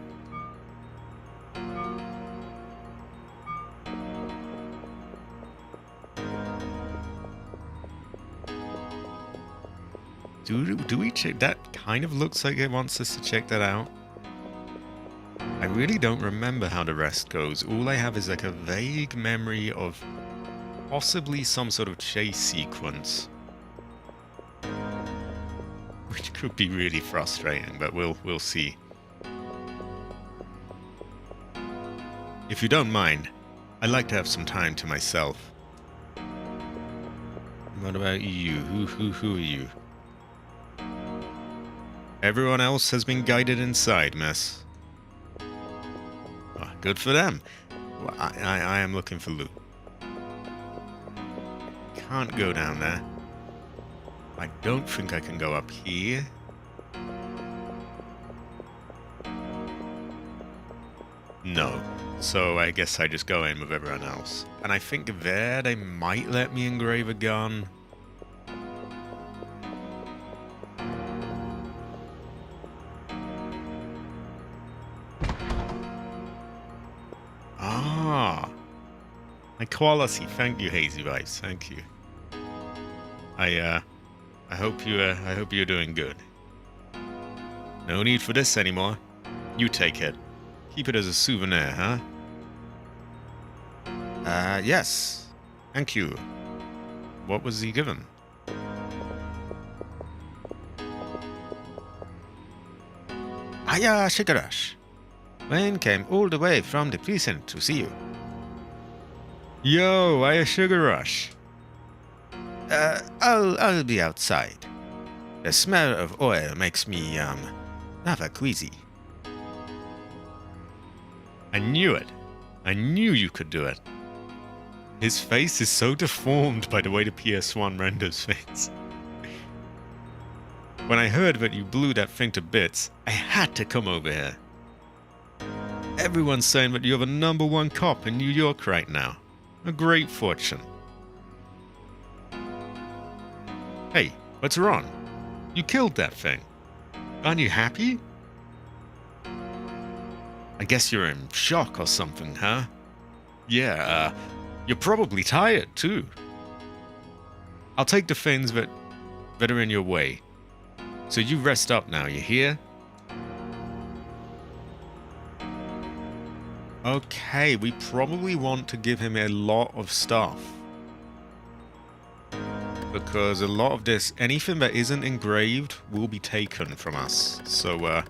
Do we check? That kind of looks like it wants us to check that out. I really don't remember how the rest goes. All I have is like a vague memory of possibly some sort of chase sequence, which could be really frustrating, but we'll see. If you don't mind, I'd like to have some time to myself. What about you? Who are you? Everyone else has been guided inside, miss. Oh, good for them. Well, I am looking for loot. Can't go down there. I don't think I can go up here. No. So I guess I just go in with everyone else. And I think there they might let me engrave a gun. Ah. Equality. Thank you, Hazy Vibes. Thank you. I hope you're doing good. No need for this anymore. You take it. Keep it as a souvenir, huh? Yes. Thank you. What was he given? Hiya, Shigarash. Wayne came all the way from the precinct to see you. Yo, hiya, Shigarash. I'll be outside. The smell of oil makes me, rather queasy. I knew it. I knew you could do it. His face is so deformed by the way the PS1 renders things. When I heard that you blew that thing to bits, I had to come over here. Everyone's saying that you're the #1 cop in New York right now. A great fortune. Hey, what's wrong? You killed that thing. Aren't you happy? I guess you're in shock or something, huh? Yeah, you're probably tired, too. I'll take the things that are in your way. So you rest up now, you hear? Okay, we probably want to give him a lot of stuff. Because a lot of this, anything that isn't engraved, will be taken from us. So,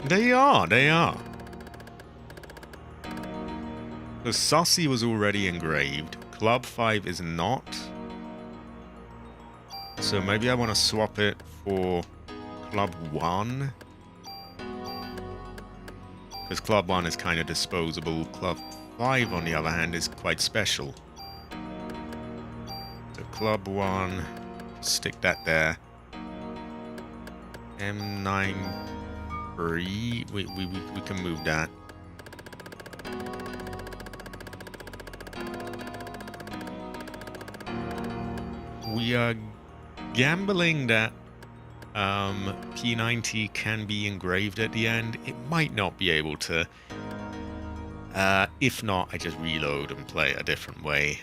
They are. The Sussy was already engraved. Club 5 is not. So maybe I want to swap it for Club 1. Because Club 1 is kind of disposable. Club 5, on the other hand, is quite special. So Club 1, stick that there. M9. 3. We can move that. We are gambling that P90 can be engraved at the end. It might not be able to. If not, I just reload and play it a different way.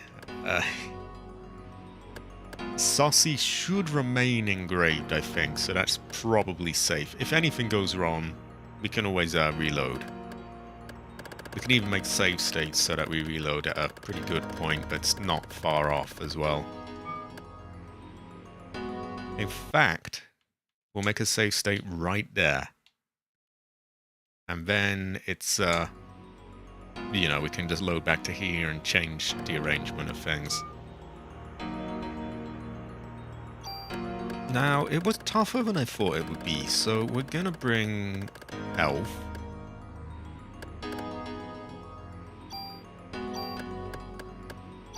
Saucy should remain engraved, I think, so that's probably safe. If anything goes wrong, we can always reload. We can even make save states so that we reload at a pretty good point, but it's not far off as well. In fact, we'll make a save state right there. And then it's, you know, we can just load back to here and change the arrangement of things. Now, it was tougher than I thought it would be, so we're gonna bring health.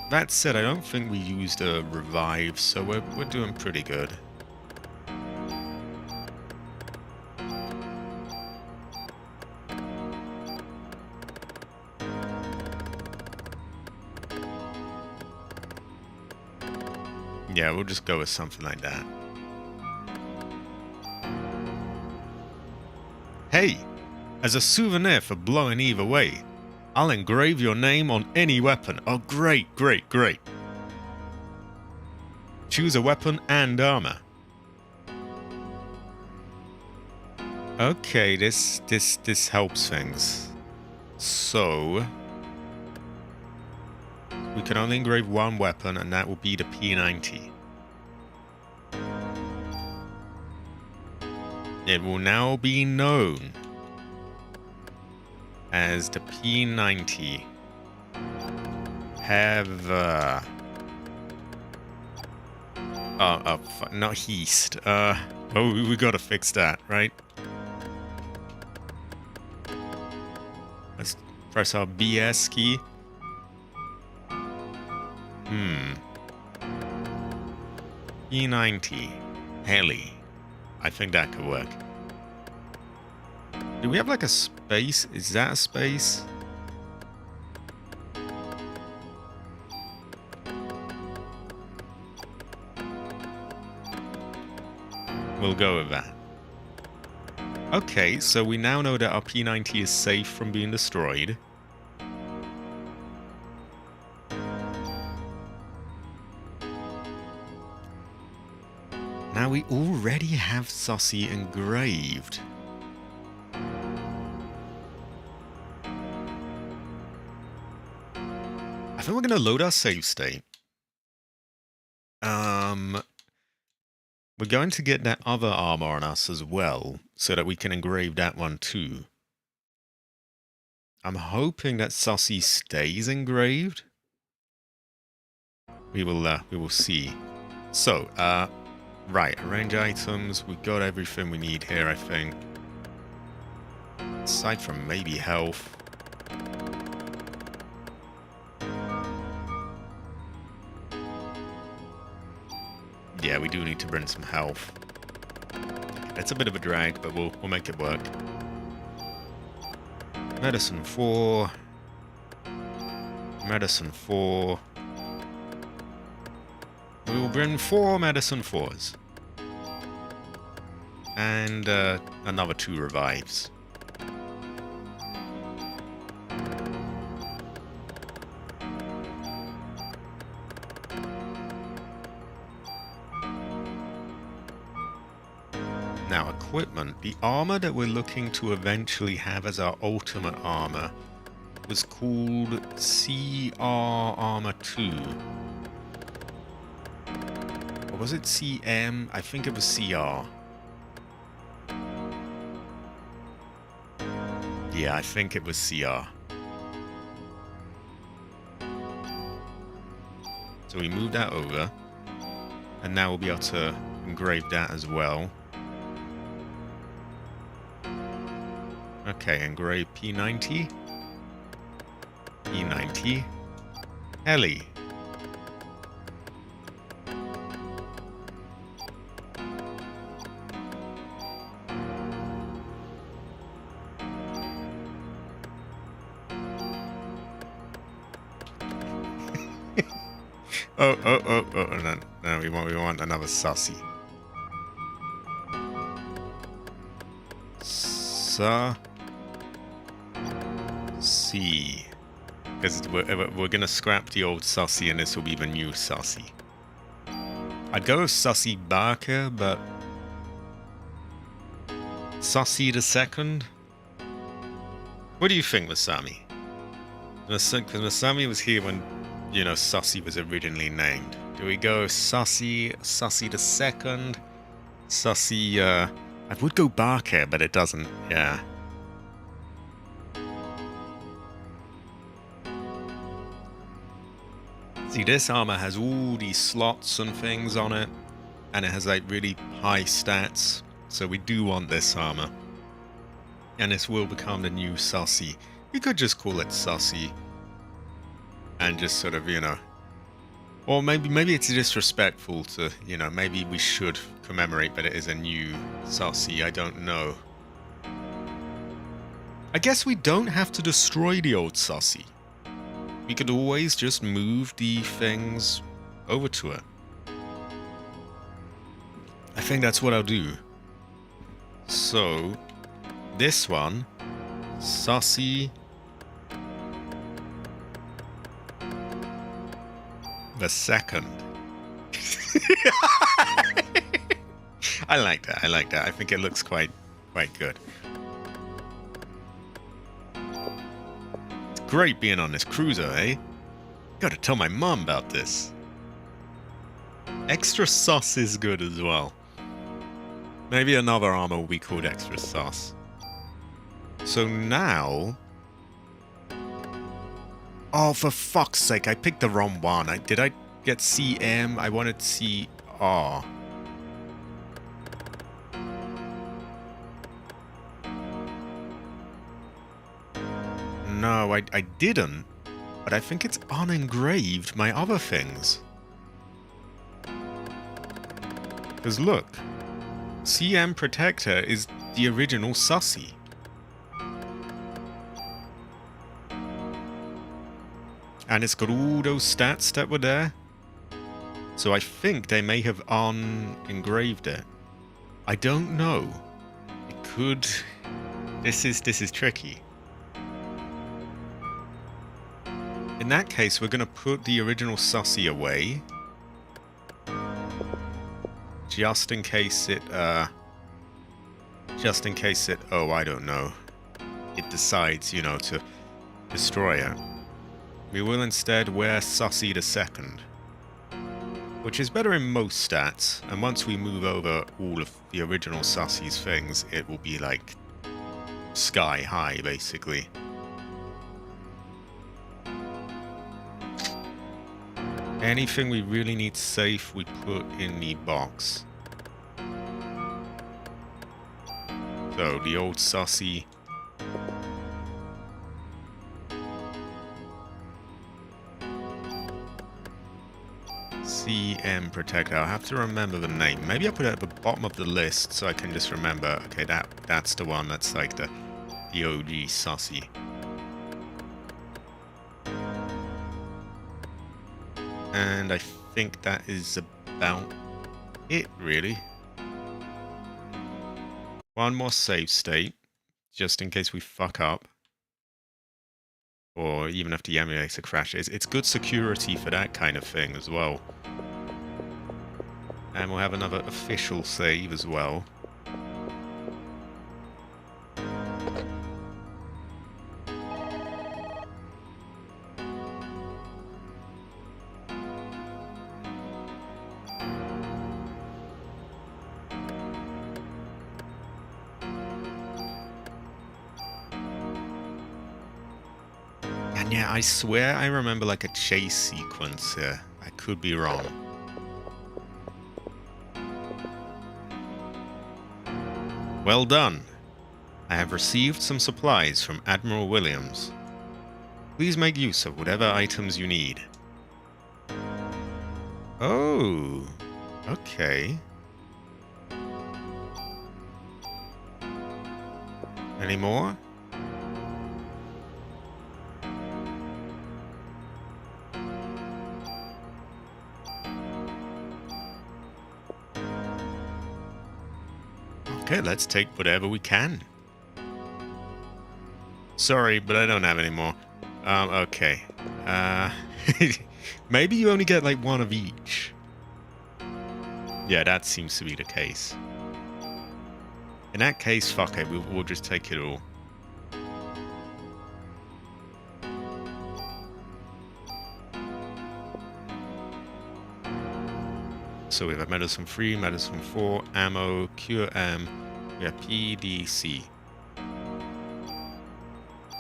That said, I don't think we used a revive, so we're doing pretty good. Yeah, we'll just go with something like that. Hey, as a souvenir for blowing Eve away, I'll engrave your name on any weapon. Oh, great, great, great. Choose a weapon and armor. Okay, this helps things. So we can only engrave one weapon, and that will be the P90. It will now be known as the P90. Have not heist. Oh, we gotta fix that, right? Let's press our BS key. P90. Heli. I think that could work. Do we have like a space? Is that a space? We'll go with that. Okay, so we now know that our P90 is safe from being destroyed. Now we already have Saucy engraved. I think we're going to load our save state. We're going to get that other armor on us as well, so that we can engrave that one too. I'm hoping that Saucy stays engraved. We will see. So, right, arrange items. We've got everything we need here, I think. Aside from maybe health. Yeah, we do need to bring some health. It's a bit of a drag, but we'll make it work. Medicine 4. Medicine 4. We will bring 4 medicine 4s. And another 2 revives. Now, equipment. The armor that we're looking to eventually have as our ultimate armor was called CR Armor 2. Or was it CM? I think it was CR. Yeah, I think it was CR. So we moved that over. And now we'll be able to engrave that as well. Okay, engrave P90. P90. Heli. No, no, we want another sussy. Sussy. Because we're gonna scrap the old sussy and this will be the new sussy. I'd go with Sussy Barker, but Sussy the second? What do you think, Masami? Because Masami was here when, you know, Sussy was originally named. Do we go Sussy the second? Sussy, I would go Barker, but it doesn't, yeah. See, this armor has all these slots and things on it, and it has like really high stats, so we do want this armor. And this will become the new Sussy. We could just call it Sussy, and just sort of, you know, or maybe it's disrespectful to, you know, maybe we should commemorate that it is a new Sussy, I don't know. I guess we don't have to destroy the old Sussy. We could always just move the things over to it. I think that's what I'll do. So, this one, Sussy the second. I like that. I like that. I think it looks quite good. Great being on this cruiser, eh? Gotta tell my mom about this. Extra sauce is good as well. Maybe another armor will be called extra sauce. So now... Oh, for fuck's sake, I picked the wrong one. Did I get CM? I wanted CR. No, I didn't, but I think it's unengraved my other things. Because look, CM Protector is the original Sussy. And it's got all those stats that were there. So I think they may have unengraved it. I don't know. It could... This is tricky. In that case, we're going to put the original Sussy away. Just in case it, oh, I don't know. It decides, you know, to destroy it. We will instead wear Sussy the second. Which is better in most stats, and once we move over all of the original Sussy's things, it will be like sky high, basically. Anything we really need safe, we put in the box. So, the old Sussy. CM Protector. I'll have to remember the name. Maybe I'll put it at the bottom of the list so I can just remember. Okay, that's the one that's like the OG Sussy. And I think that is about it, really. One more save state, just in case we fuck up. Or even if the emulator crashes. It's good security for that kind of thing as well. And we'll have another official save as well. Yeah, I swear I remember like a chase sequence here. I could be wrong. Well done. I have received some supplies from Admiral Williams. Please make use of whatever items you need. Oh, okay. Any more? Okay, let's take whatever we can. Sorry, but I don't have any more. Okay. Maybe you only get like one of each. Yeah, that seems to be the case. In that case, fuck it, we'll just take it all. So we have medicine 3, medicine 4, ammo, cure M, we have PDC.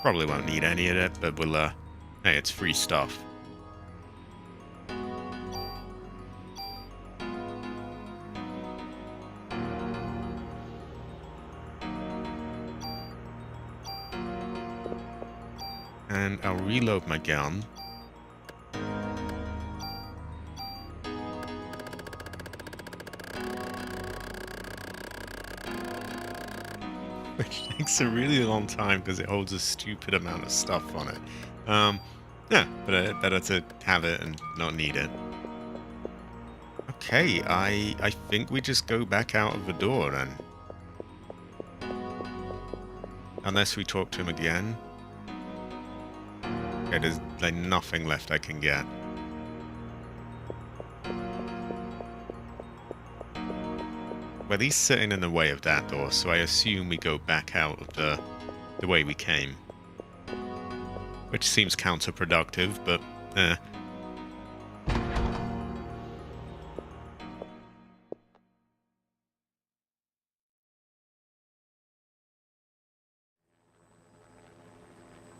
Probably won't need any of it, but we'll, hey, it's free stuff. And I'll reload my gun. Which takes a really long time because it holds a stupid amount of stuff on it. Yeah, but better to have it and not need it. Okay, I think we just go back out of the door then. Unless we talk to him again. Okay, there's like nothing left I can get. Well, he's sitting in the way of that door, so I assume we go back out of the way we came. Which seems counterproductive, but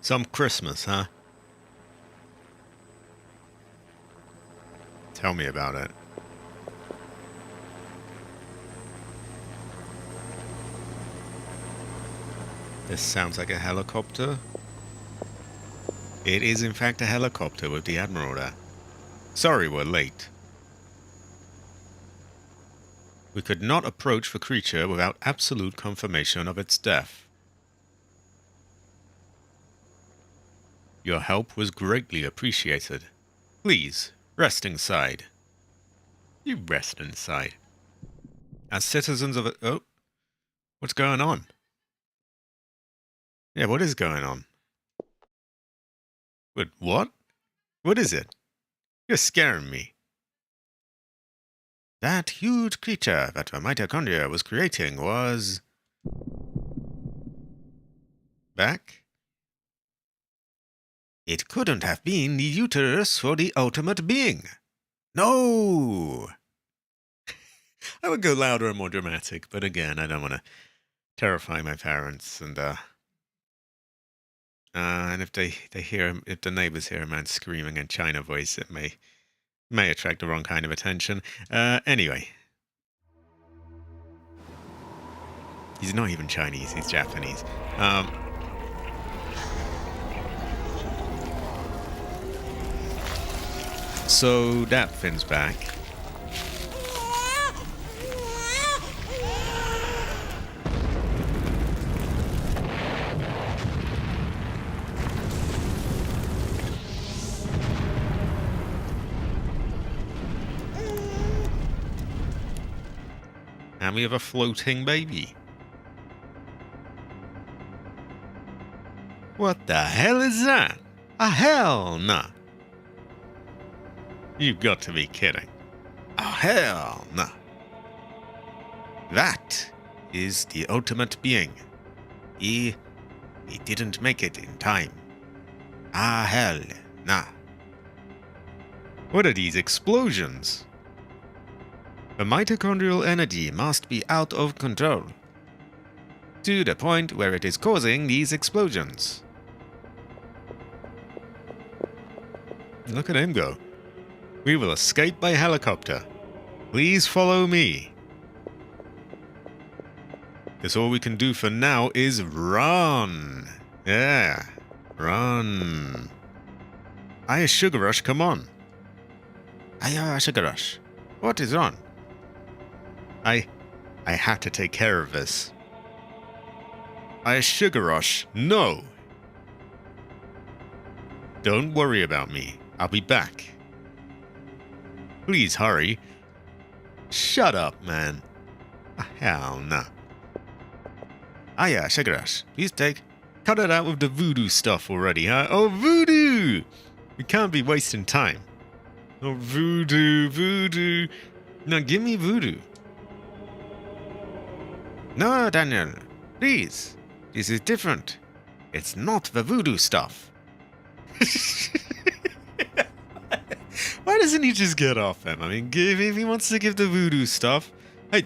Some Christmas, huh? Tell me about it. This sounds like a helicopter. It is in fact a helicopter with the Admiral there. Sorry we're late. We could not approach the creature without absolute confirmation of its death. Your help was greatly appreciated. Please, rest inside. You rest inside. As citizens of a... Oh, what's going on? Yeah, what is going on? What? What is it? You're scaring me. That huge creature that the mitochondria was creating was... back? It couldn't have been the uterus for the ultimate being. No! I would go louder and more dramatic, but again, I don't want to terrify my parents, and if they hear him, if the neighbors hear a man screaming in China voice, it may attract the wrong kind of attention. Anyway. He's not even Chinese, he's Japanese. So that Finn's back. And we have a floating baby. What the hell is that? A hell nah. You've got to be kidding. Oh, hell no. That is the ultimate being. He didn't make it in time. Ah, hell nah. What are these explosions? The mitochondrial energy must be out of control. To the point where it is causing these explosions. Look at him go. We will escape by helicopter. Please follow me. Because all we can do for now is run. Yeah, run. Aye, Sugar Rush, come on. Aye, Sugar Rush. What is wrong? I have to take care of this. Aye, Sugar Rush, no. Don't worry about me. I'll be back. Please hurry. Shut up, man. Hell no. Ah, yeah, Shagarash. Please take. Cut it out with the voodoo stuff already, huh? Oh, voodoo! We can't be wasting time. Oh, voodoo, voodoo. Now give me voodoo. No, Daniel. Please. This is different. It's not the voodoo stuff. Why doesn't he just get off him? I mean, if he wants to give the voodoo stuff. Hey,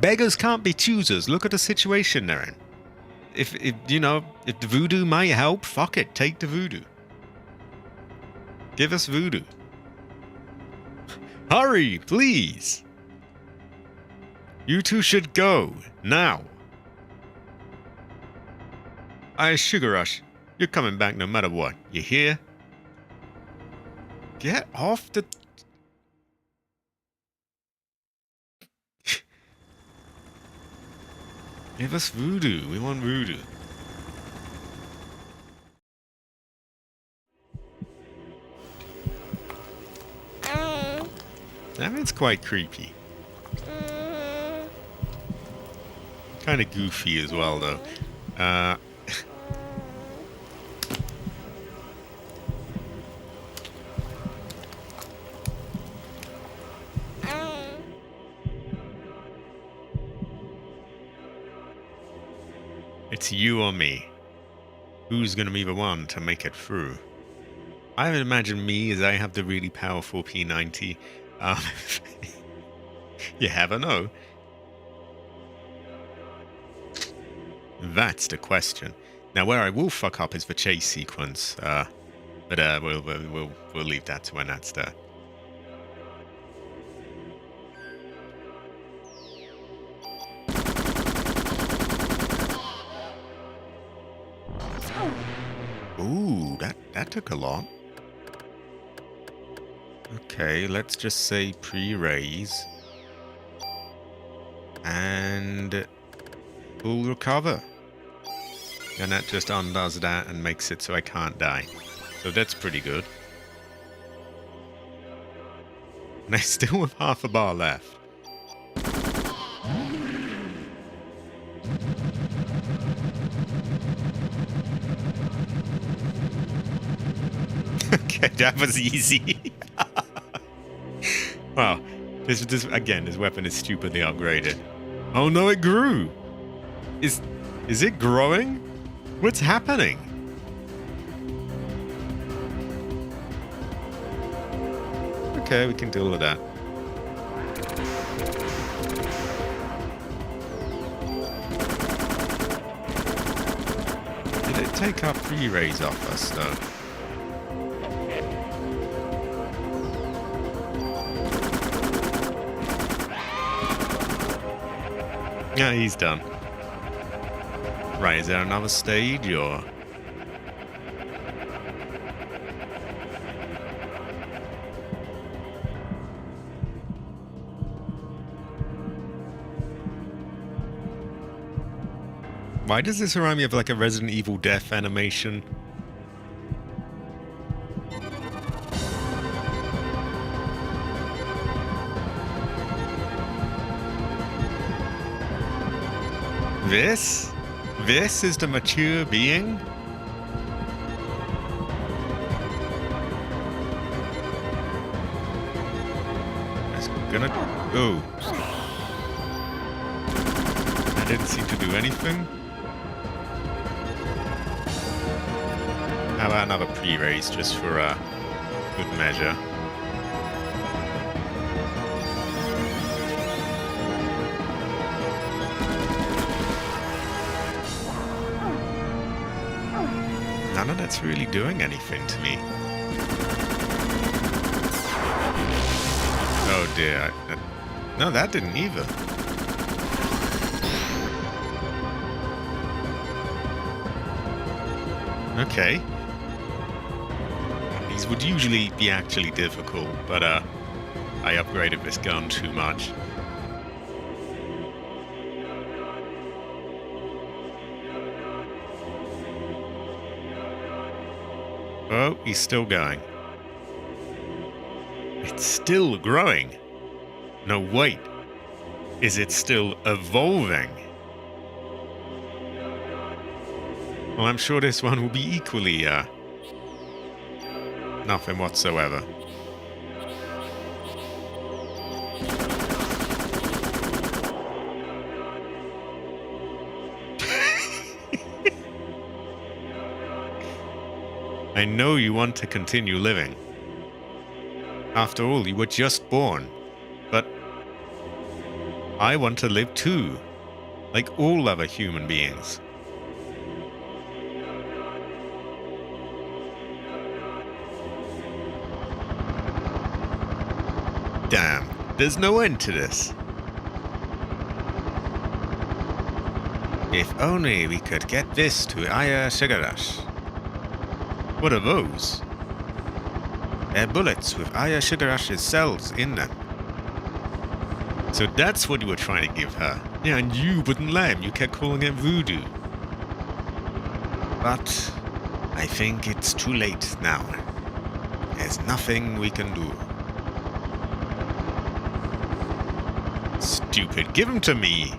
beggars can't be choosers. Look at the situation they're in. If if the voodoo might help, fuck it. Take the voodoo. Give us voodoo. Hurry, please. You two should go now. Sugar Rush, you're coming back no matter what. You hear? Get off the... Give us voodoo. We want voodoo. That man's quite creepy. Kind of goofy as well, though. It's you or me. Who's gonna be the one to make it through? I would imagine me, as I have the really powerful P90. You never know. That's the question. Now, where I will fuck up is the chase sequence. But we'll leave that to when that's there. Ooh, that took a lot. Okay, let's just say pre-raise. And we'll recover. And that just undoes that and makes it so I can't die. So that's pretty good. And I still have half a bar left. Okay, that was easy. Wow. This weapon is stupidly upgraded. Oh no, it grew! Is it growing? What's happening? Okay, we can deal with that. Did it take our pre-raise off us, though? Yeah, he's done. Right, is there another stage, or...? Why does this remind me of like a Resident Evil death animation? This is the mature being? It's gonna... Oh. That didn't seem to do anything. How about another pre-raise just for good measure? None of that's really doing anything to me. Oh dear. No, that didn't either. Okay. These would usually be actually difficult, but I upgraded this gun too much. Oh, he's still going. It's still growing. No, wait. Is it still evolving? Well, I'm sure this one will be equally, nothing whatsoever. I know you want to continue living. After all, you were just born. But I want to live too, like all other human beings. Damn, there's no end to this. If only we could get this to Helisexuality. What are those? They're bullets with Helisexuality's cells in them. So that's what you were trying to give her. Yeah, and you wouldn't let him. You kept calling it voodoo. But I think it's too late now. There's nothing we can do. Stupid. Give him to me.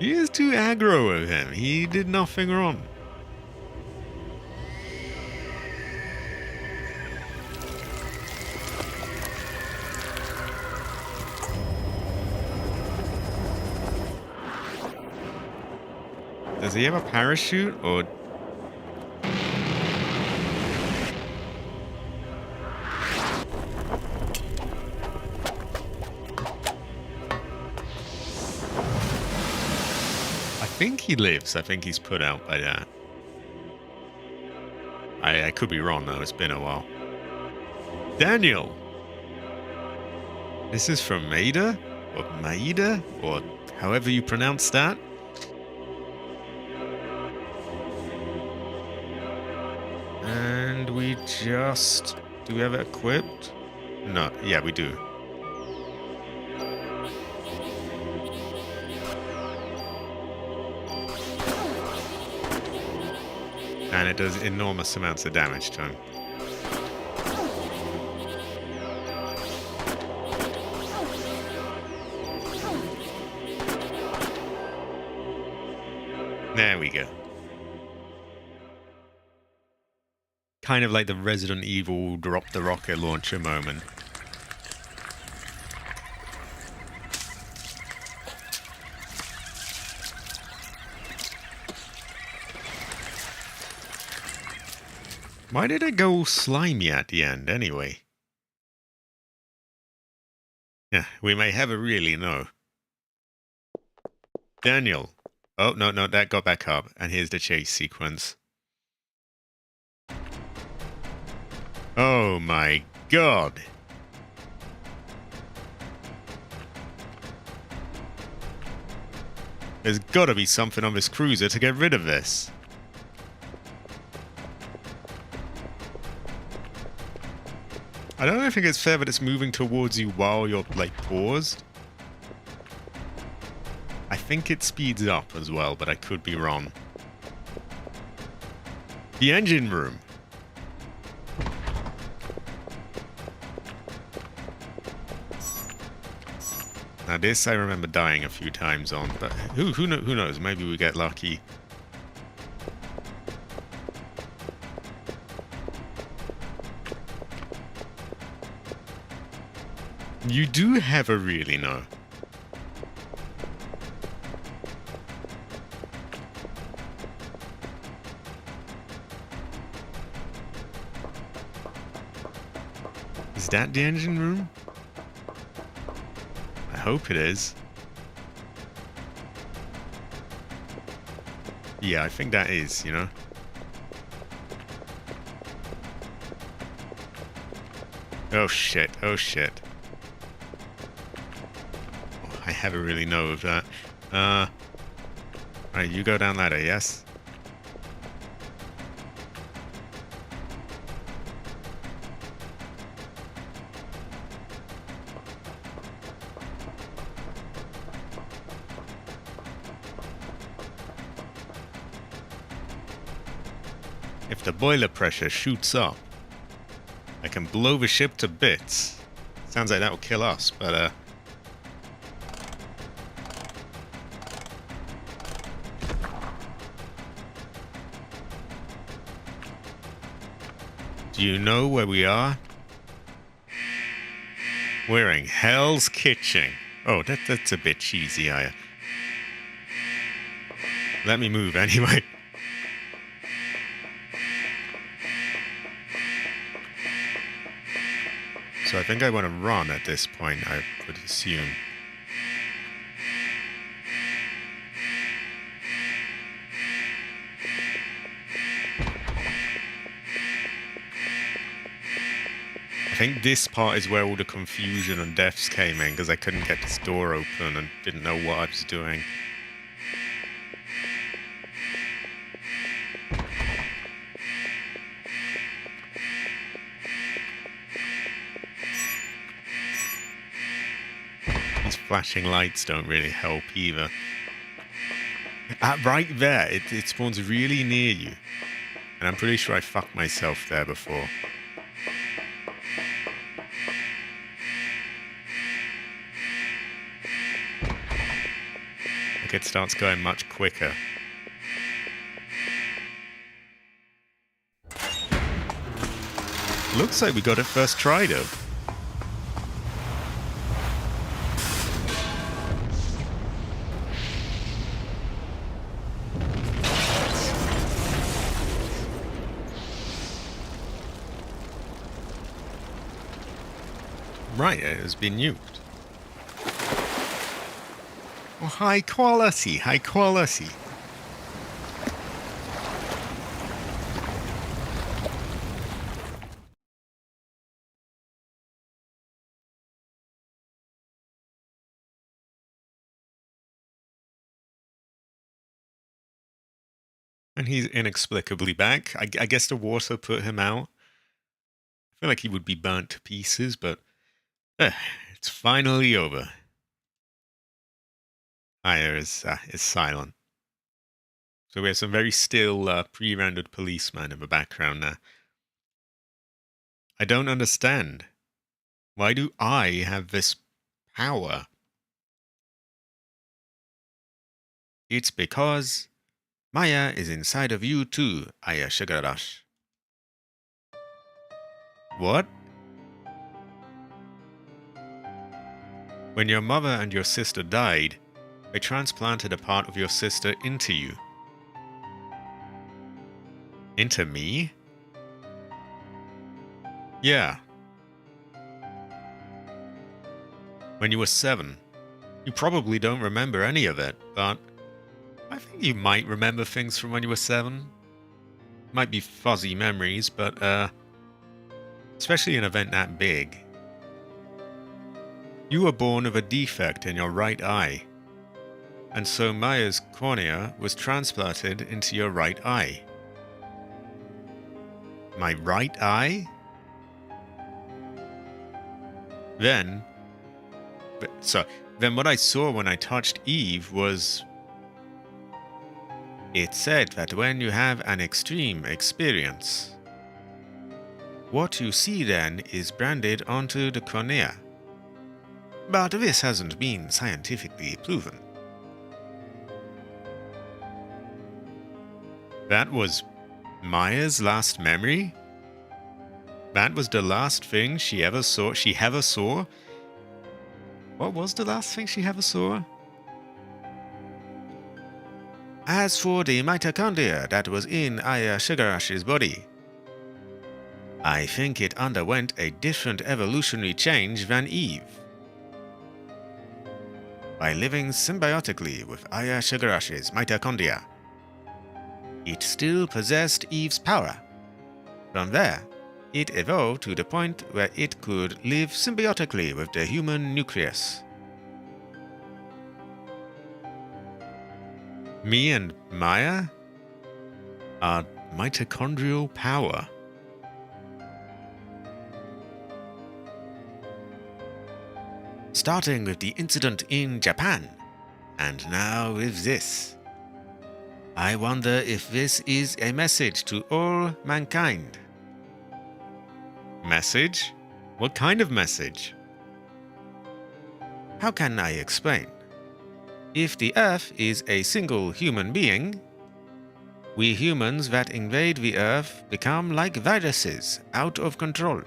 He is too aggro of him. He did nothing wrong. Does he have a parachute or... I think he lives. I think he's put out by that. I could be wrong though. It's been a while. Daniel! This is from Maida? Or Maida? Or however you pronounce that? And we just... Do we have it equipped? No. Yeah, we do. And it does enormous amounts of damage to him. There we go. Kind of like the Resident Evil drop the rocket launcher moment. Why did it go slimy at the end, anyway? Yeah, we may never really know. Daniel. Oh, no, that got back up. And here's the chase sequence. Oh my god. There's gotta be something on this cruiser to get rid of this. I don't think it's fair that it's moving towards you while you're, like, paused. I think it speeds up as well, but I could be wrong. The engine room. Now this I remember dying a few times on, but who knows? Maybe we get lucky. You do never really know. Is that the engine room? I hope it is. Yeah, I think that is, you know. Oh shit, oh shit. Oh, I never really know of that. Alright, you go down ladder, yes? If the boiler pressure shoots up, I can blow the ship to bits. Sounds like that will kill us, but Do you know where we are? We're in Hell's Kitchen. Oh, that's a bit cheesy, Aya. Let me move anyway. So I think I want to run at this point, I would assume. I think this part is where all the confusion and deaths came in, because I couldn't get this door open and didn't know what I was doing. These flashing lights don't really help either. Right there, it spawns really near you. And I'm pretty sure I fucked myself there before. Like it starts going much quicker. Looks like we got it first try though. Right, it has been nuked. Oh, high quality, high quality. And he's inexplicably back. I guess the water put him out. I feel like he would be burnt to pieces, but it's finally over. Aya is silent. So we have some very still, pre-rendered policeman in the background now. I don't understand. Why do I have this power? It's because Maya is inside of you too, Aya Shigarash. What? When your mother and your sister died, they transplanted a part of your sister into you. Into me? Yeah. When you were 7. You probably don't remember any of it, but I think you might remember things from when you were 7. Might be fuzzy memories, but especially an event that big. You were born with a defect in your right eye, and so Maya's cornea was transplanted into your right eye. My right eye? Then what I saw when I touched Eve was... It said that when you have an extreme experience, what you see then is branded onto the cornea. But this hasn't been scientifically proven. That was Maya's last memory? That was the last thing she ever saw? What was the last thing she ever saw? As for the mitochondria that was in Aya Shigarashi's body, I think it underwent a different evolutionary change than Eve. By living symbiotically with Aya Shigarashi's mitochondria, it still possessed Eve's power. From there, it evolved to the point where it could live symbiotically with the human nucleus. Me and Maya are mitochondrial power. Starting with the incident in Japan, and now with this. I wonder if this is a message to all mankind. Message? What kind of message? How can I explain? If the Earth is a single human being, We humans that invade the Earth become like viruses, out of control.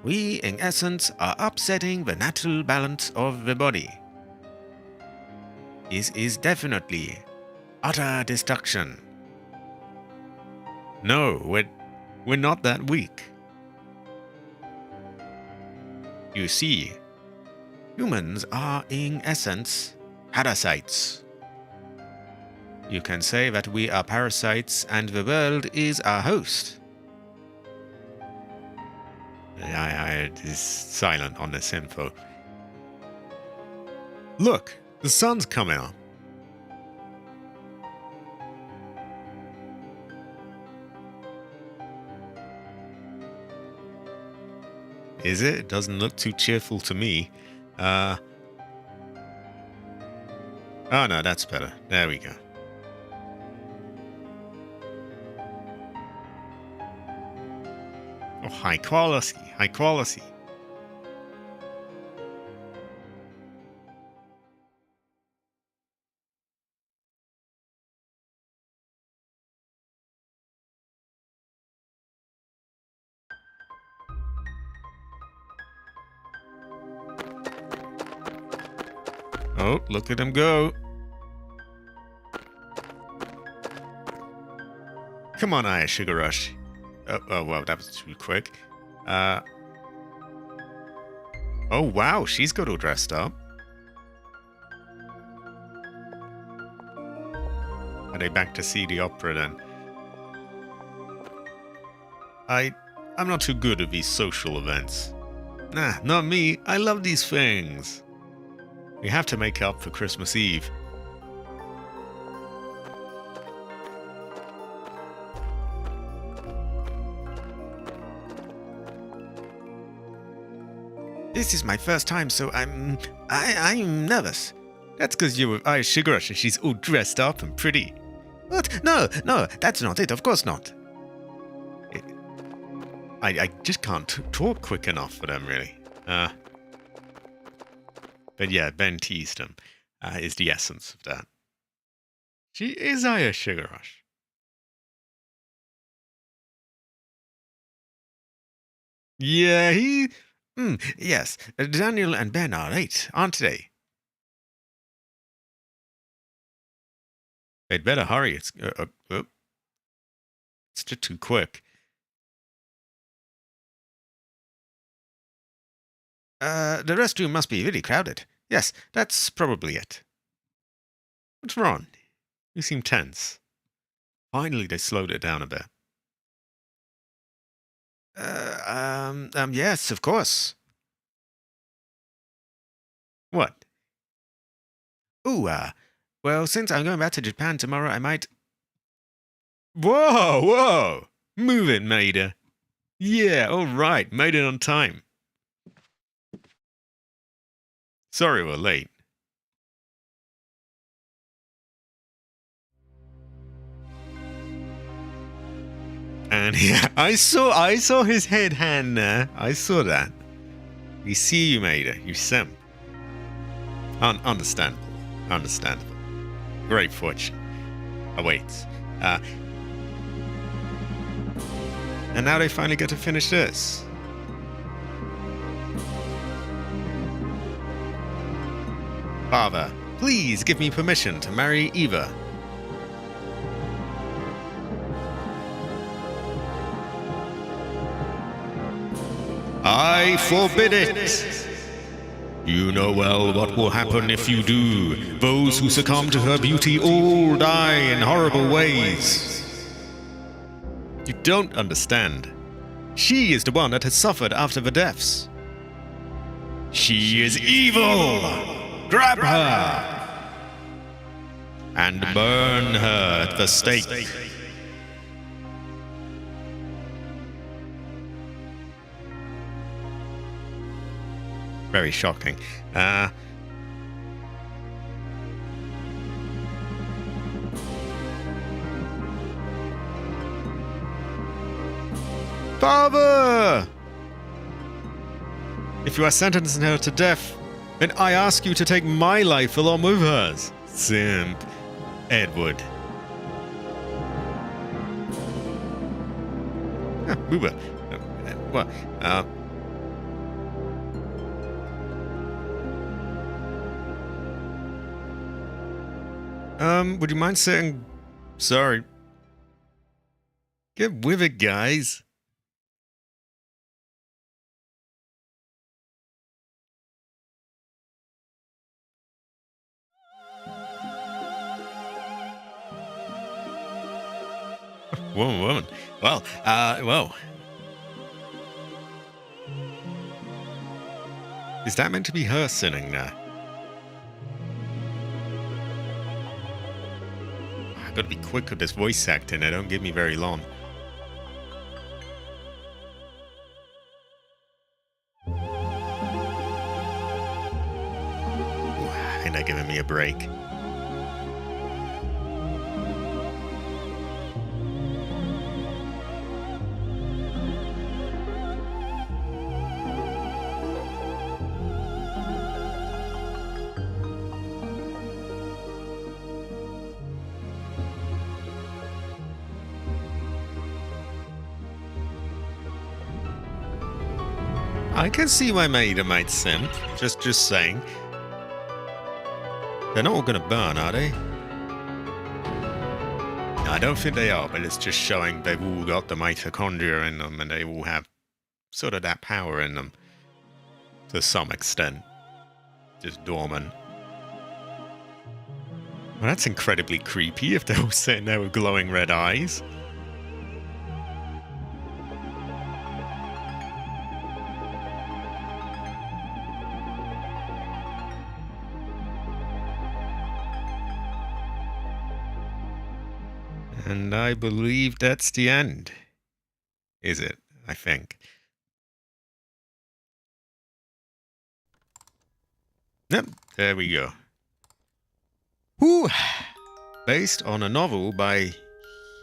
We, in essence, are upsetting the natural balance of the body. This is definitely utter destruction. No, we're not that weak. You see, humans are, in essence, parasites. You can say that we are parasites and the world is our host. I is silent on this info. Look, the sun's coming up. Is it? It doesn't look too cheerful to me. Oh no, that's better. There we go. Oh, high quality, high quality. Oh, look at him go. Come on, Aya Sugar Rush. Oh, well, that was too quick. Oh, wow, she's got all dressed up. Are they back to see the opera then? I'm not too good at these social events. Nah, not me. I love these things. We have to make up for Christmas Eve. This is my first time, so I'm nervous. That's because you're with Aya Sugar Rush and she's all dressed up and pretty. What? No, that's not it. Of course not. I just can't talk quick enough for them, really. But yeah, Ben teased him, is the essence of that. She is Aya Sugar Rush. Yeah, yes, Daniel and Ben are late, aren't they? They'd better hurry, it's just too quick. The restroom must be really crowded. Yes, that's probably it. What's wrong? You seem tense. Finally, they slowed it down a bit. Yes, of course. What? Ooh, well, since I'm going back to Japan tomorrow, I might... Whoa! Move it, Maida. Yeah, all right, made it on time. Sorry we're late. And yeah, I saw his head hand there. I saw that. We see you, Maida. You simp. Understandable. Understandable. Great fortune awaits. And now they finally get to finish this. Father, please give me permission to marry Eva. I forbid it. You know well what will happen if you do. Those who succumb to her beauty all die in horrible ways. You don't understand. She is the one that has suffered after the deaths. She is evil! Grab her! And burn her at the stake. Very shocking. Father! If you are sentencing her to death, then I ask you to take my life along with hers. Simp. Edward. Booba. What? Would you mind saying sorry? Get with it, guys. Woman. Well. Is that meant to be her sinning now? I gotta be quick with this voice acting. It don't give me very long. Ain't that giving me a break? I can see why Maida might simp. Just saying. They're not all gonna burn, are they? No, I don't think they are, but it's just showing they've all got the mitochondria in them and they all have sort of that power in them. To some extent. Just dormant. Well, that's incredibly creepy if they're all sitting there with glowing red eyes. And I believe that's the end. Is it? I think. Yep, there we go. Whew. Based on a novel by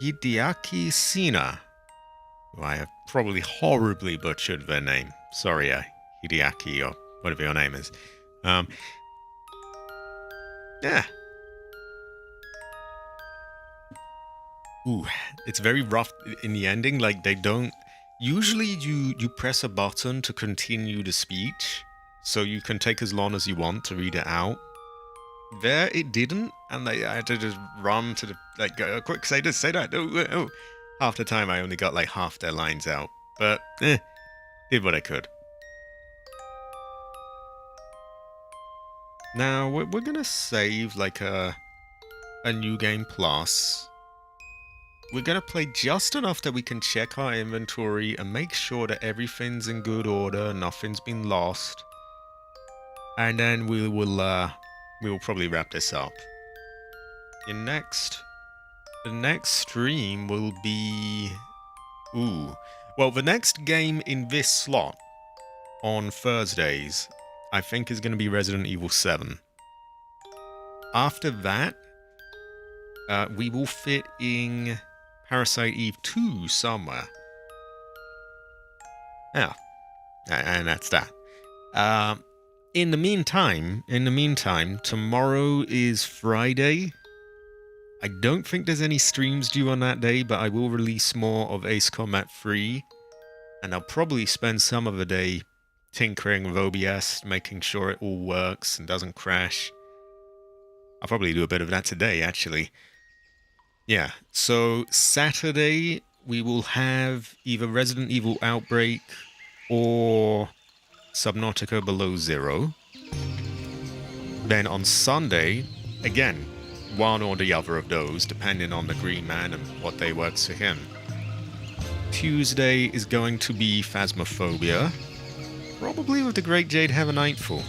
Hideaki Sina. Who I have probably horribly butchered their name. Sorry, Hideaki, or whatever your name is. Yeah. Ooh, it's very rough in the ending. Like, they don't... Usually you press a button to continue the speech, so you can take as long as you want to read it out. There, it didn't, and I had to just run to the... Like, go, quick, say this, say that. Oh. Half the time I only got, like, half their lines out. But, did what I could. Now, we're gonna save, like, a New Game Plus. We're going to play just enough that we can check our inventory and make sure that everything's in good order, nothing's been lost. And then we will probably wrap this up. The next stream will be... Well, the next game in this slot on Thursdays, I think is going to be Resident Evil 7. After that, we will fit in Parasite Eve 2 somewhere. Yeah. And that's that. In the meantime, tomorrow is Friday. I don't think there's any streams due on that day, but I will release more of Ace Combat 3. And I'll probably spend some of the day tinkering with OBS, making sure it all works and doesn't crash. I'll probably do a bit of that today, actually. Yeah, so Saturday we will have either Resident Evil Outbreak or Subnautica Below Zero. Then on Sunday, again, one or the other of those, depending on the Green Man and what day works for him. Tuesday is going to be Phasmophobia, probably with the Great Jade Heaven Nightfall.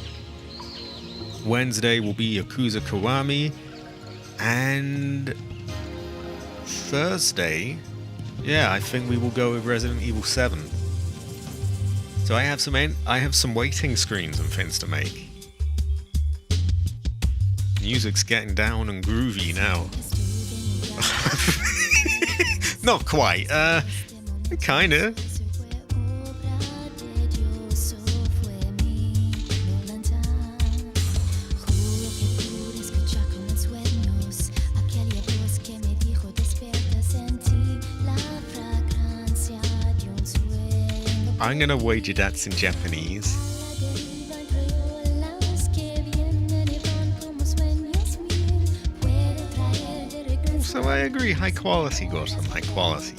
Wednesday will be Yakuza Kiwami, and Thursday, yeah, I think we will go with Resident Evil 7. So I have some waiting screens and things to make. Music's getting down and groovy now. Not quite, kinda. I'm gonna wager that's in Japanese. So I agree, high quality, Gotham, high quality.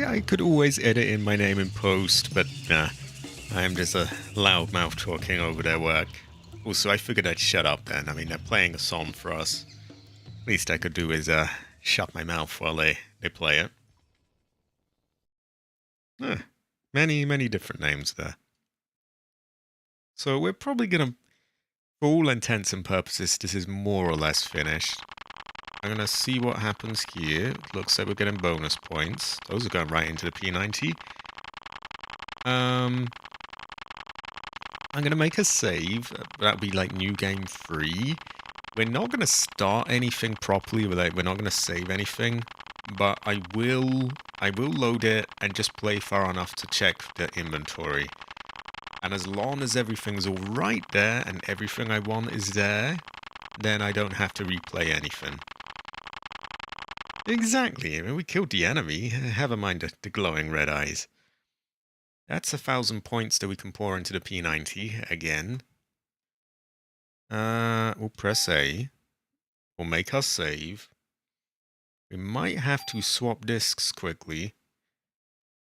I could always edit in my name in post, but nah, I'm just a loudmouth talking over their work. Also, I figured I'd shut up then. I mean, they're playing a song for us. Least I could do is shut my mouth while they play it. Many different names there. So we're probably gonna For all intents and purposes, this is more or less finished. I'm going to see what happens here. Looks like we're getting bonus points. Those are going right into the P90. I'm going to make a save. That'll be like new game 3. We're not going to start anything properly. We're not going to save anything. But I will load it and just play far enough to check the inventory. And as long as everything's all right there and everything I want is there, then I don't have to replay anything. Exactly. I mean, we killed the enemy. Never mind the glowing red eyes. That's 1,000 points that we can pour into the P90 again. We'll press A. We'll make our save. We might have to swap discs quickly.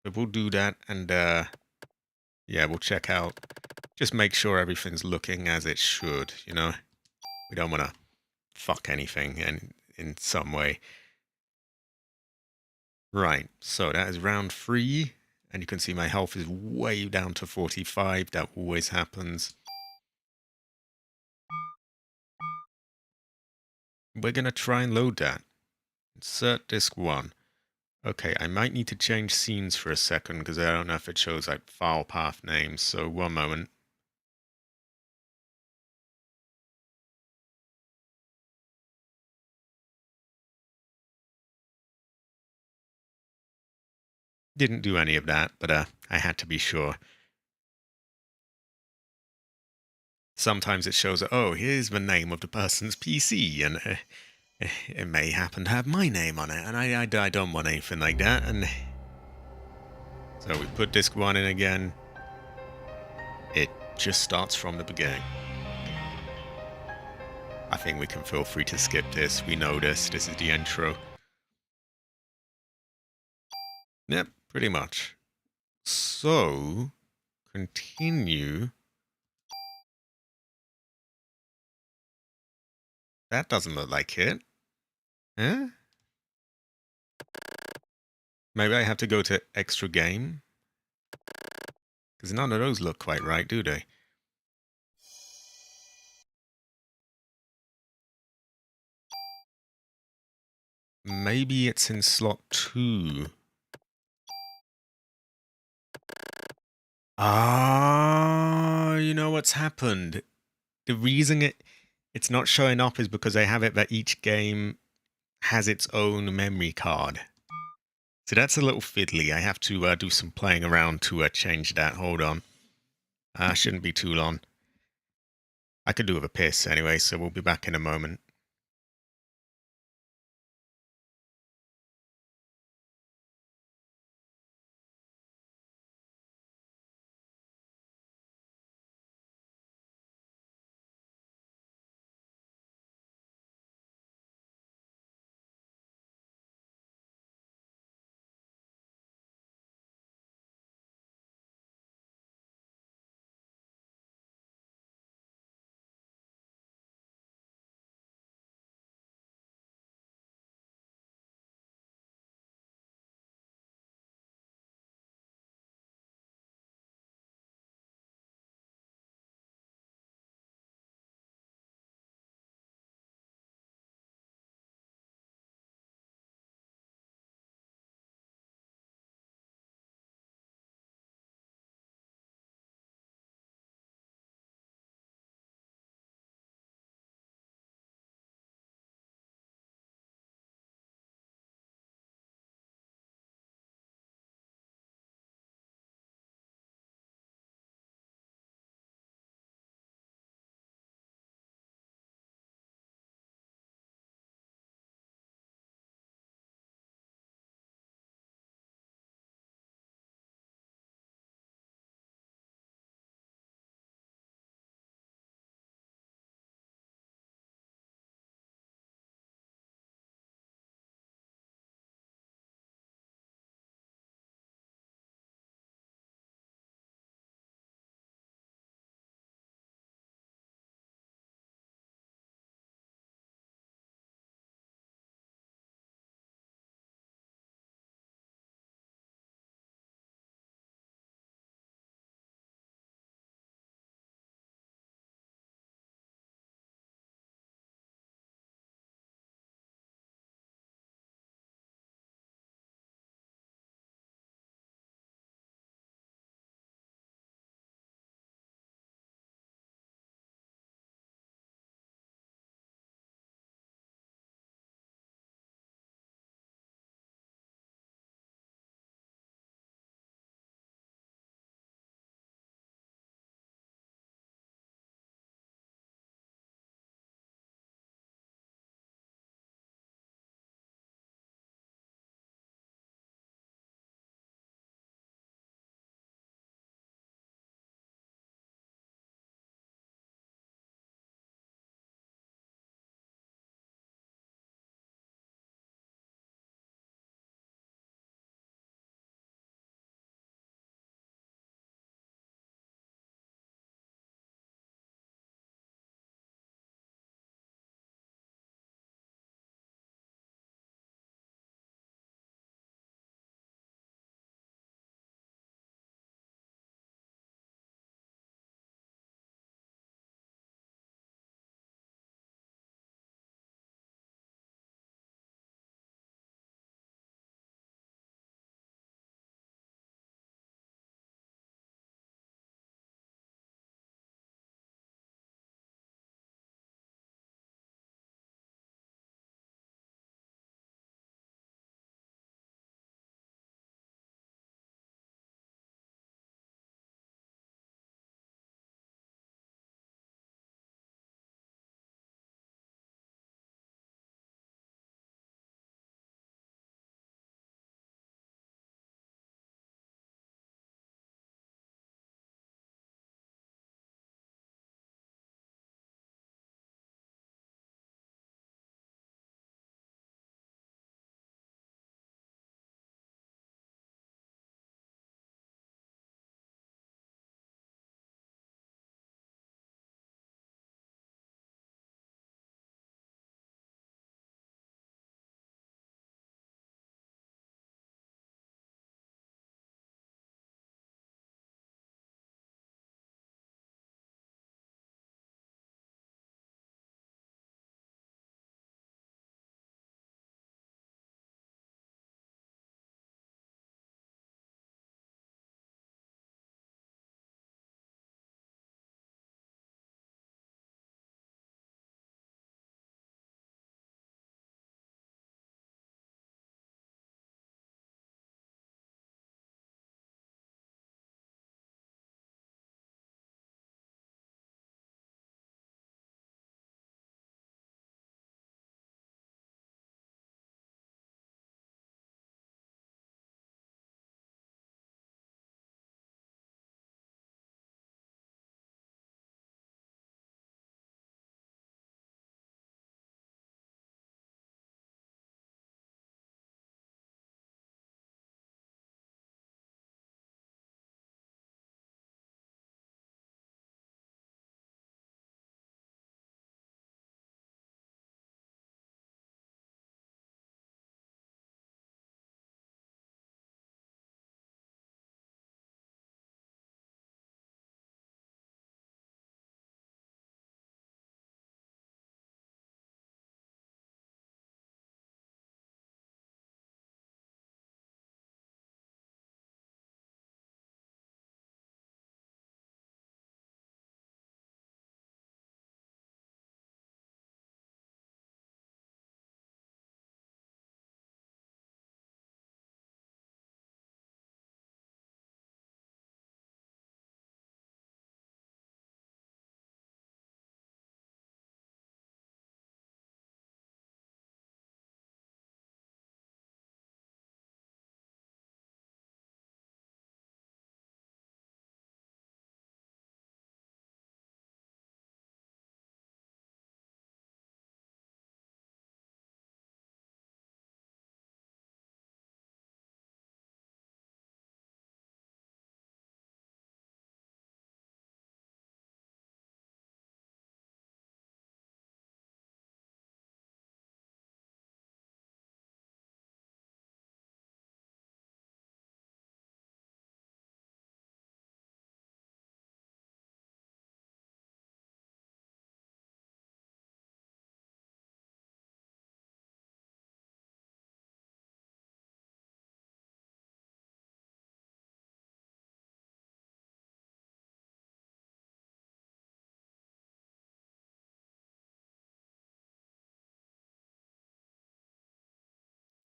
But we'll do that and, yeah, we'll check out. Just make sure everything's looking as it should, you know? We don't want to fuck anything in some way. Right, so that is round 3. And you can see my health is way down to 45. That always happens. We're going to try and load that. Insert disk 1. Okay, I might need to change scenes for a second because I don't know if it shows like file path names. So one moment. Didn't do any of that, but I had to be sure. Sometimes it shows, oh, here's the name of the person's PC, and it may happen to have my name on it, and I don't want anything like that. And so we put disk 1 in again. It just starts from the beginning. I think we can feel free to skip this. We know this. This is the intro. Yep, pretty much. So, continue. That doesn't look like it. Huh? Maybe I have to go to extra game. Because none of those look quite right, do they? Maybe it's in slot 2. Ah, you know what's happened? The reason it's not showing up is because I have it that each game has its own memory card. So that's a little fiddly. I have to do some playing around to change that. Hold on. Shouldn't be too long. I could do with a piss anyway, so we'll be back in a moment.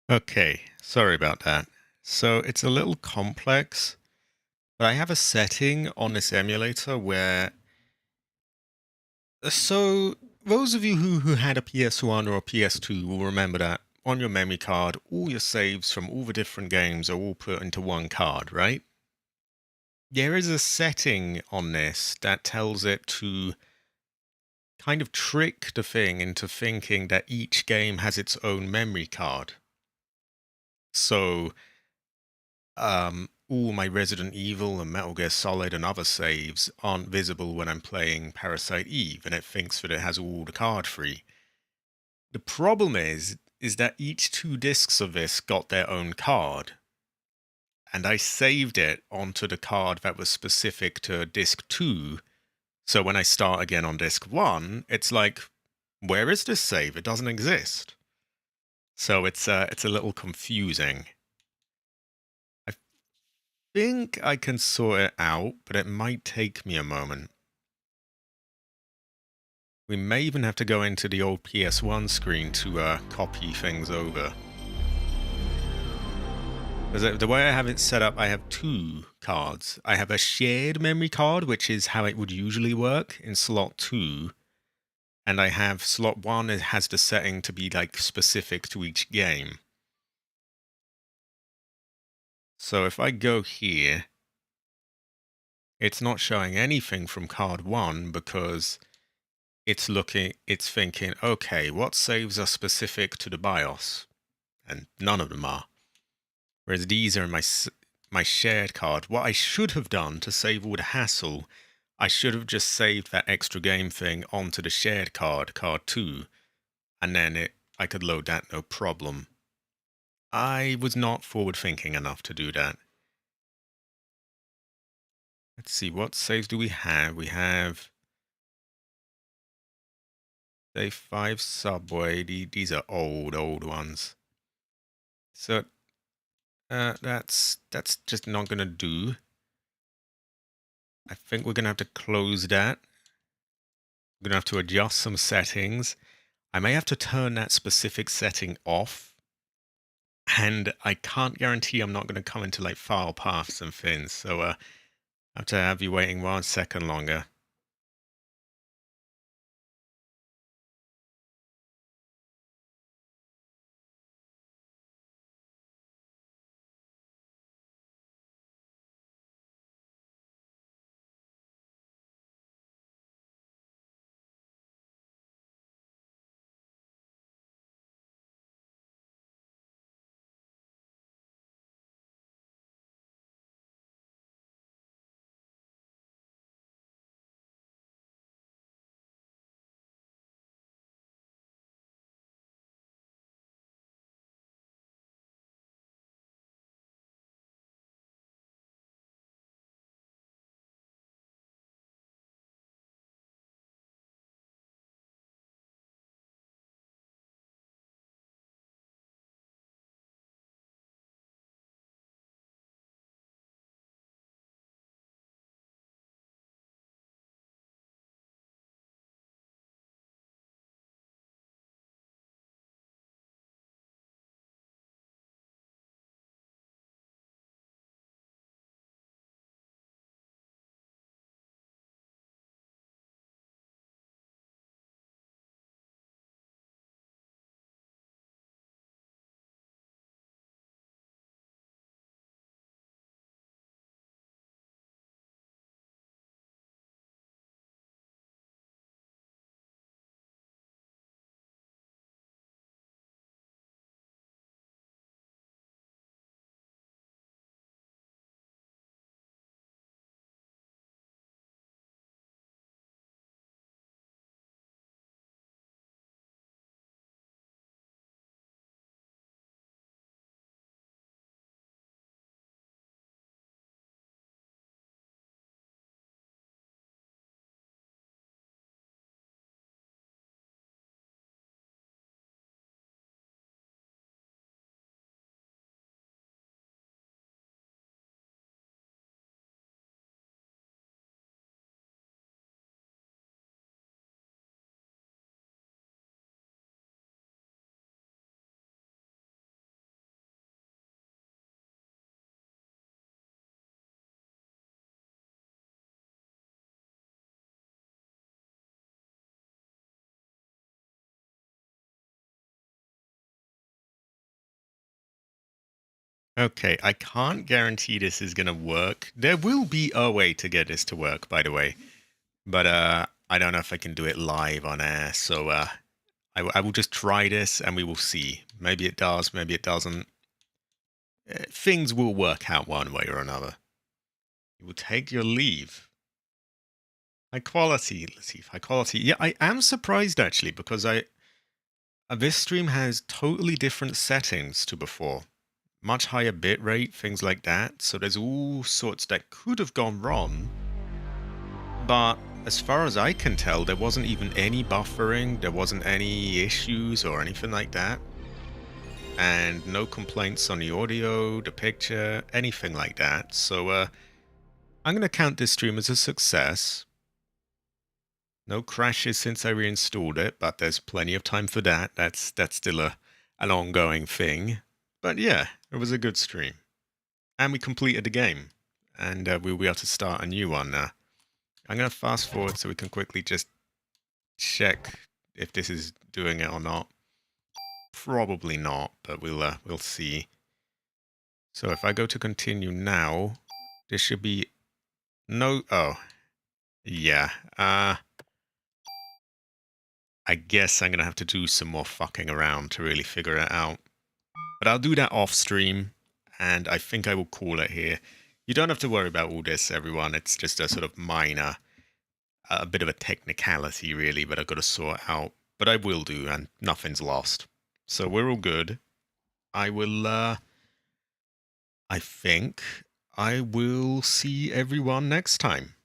Okay, sorry about that. So it's a little complex, but I have a setting on this emulator where so those of you who had a PS1 or a PS2 will remember that on your memory card, all your saves from all the different games are all put into one card, right? There is a setting on this that tells it to kind of trick the thing into thinking that each game has its own memory card. So, all my Resident Evil and Metal Gear Solid and other saves aren't visible when I'm playing Parasite Eve, and it thinks that it has all the card free. The problem is that each two discs of this got their own card, and I saved it onto the card that was specific to disc 2. So when I start again on disc 1, it's like, where is this save? It doesn't exist. So it's a little confusing. I think I can sort it out, but it might take me a moment. We may even have to go into the old PS1 screen to copy things over. Because the way I have it set up, I have two cards. I have a shared memory card, which is how it would usually work in slot 2. And I have slot 1, it has the setting to be like specific to each game. So if I go here, it's not showing anything from card 1 because it's thinking, okay, what saves are specific to the BIOS? And none of them are. Whereas these are my shared card. What I should have done to save all the hassle, I should have just saved that extra game thing onto the shared card, card 2, and then I could load that no problem. I was not forward thinking enough to do that. Let's see, what saves do we have? We have Day 5 Subway. These are old ones. So that's just not gonna do. I think we're gonna have to close that. We're gonna have to adjust some settings. I may have to turn that specific setting off. And I can't guarantee I'm not gonna come into like file paths and things. So I have to have you waiting 1 second longer. Okay, I can't guarantee this is gonna work. There will be a way to get this to work, by the way, but I don't know if I can do it live on air. So I will just try this, and we will see. Maybe it does, maybe it doesn't. Things will work out one way or another. You will take your leave. High quality, let's see, high quality. Yeah, I am surprised actually because this stream has totally different settings to before. Much higher bit rate, things like that. So there's all sorts that could have gone wrong. But as far as I can tell, there wasn't even any buffering, there wasn't any issues or anything like that. And no complaints on the audio, the picture, anything like that. So I'm going to count this stream as a success. No crashes since I reinstalled it, but there's plenty of time for that. That's still an ongoing thing. But yeah, it was a good stream. And we completed the game. And we'll be able to start a new one now. I'm going to fast forward so we can quickly just check if this is doing it or not. Probably not, but we'll see. So if I go to continue now, this should be no... Oh, yeah. I guess I'm going to have to do some more fucking around to really figure it out. But I'll do that off stream, and I think I will call it here. You don't have to worry about all this, everyone. It's just a sort of minor, a bit of a technicality, really, but I've got to sort out. But I will do, and nothing's lost. So we're all good. I will, I think I will see everyone next time.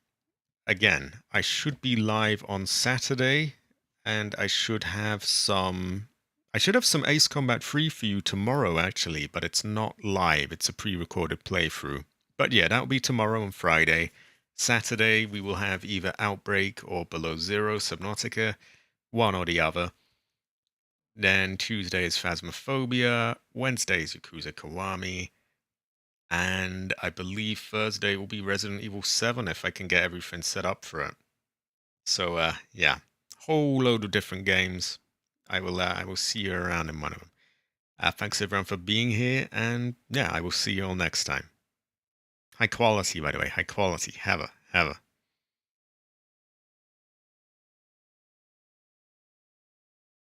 Again, I should be live on Saturday, and I should have some Ace Combat 3 for you tomorrow, actually, but it's not live. It's a pre-recorded playthrough. But yeah, that'll be tomorrow and Friday. Saturday, we will have either Outbreak or Below Zero Subnautica, one or the other. Then Tuesday is Phasmophobia, Wednesday is Yakuza Kiwami, and I believe Thursday will be Resident Evil 7 if I can get everything set up for it. So, yeah, whole load of different games. I will see you around in one of them. Thanks everyone for being here, and yeah, I will see you all next time. High quality, by the way, high quality. Have a.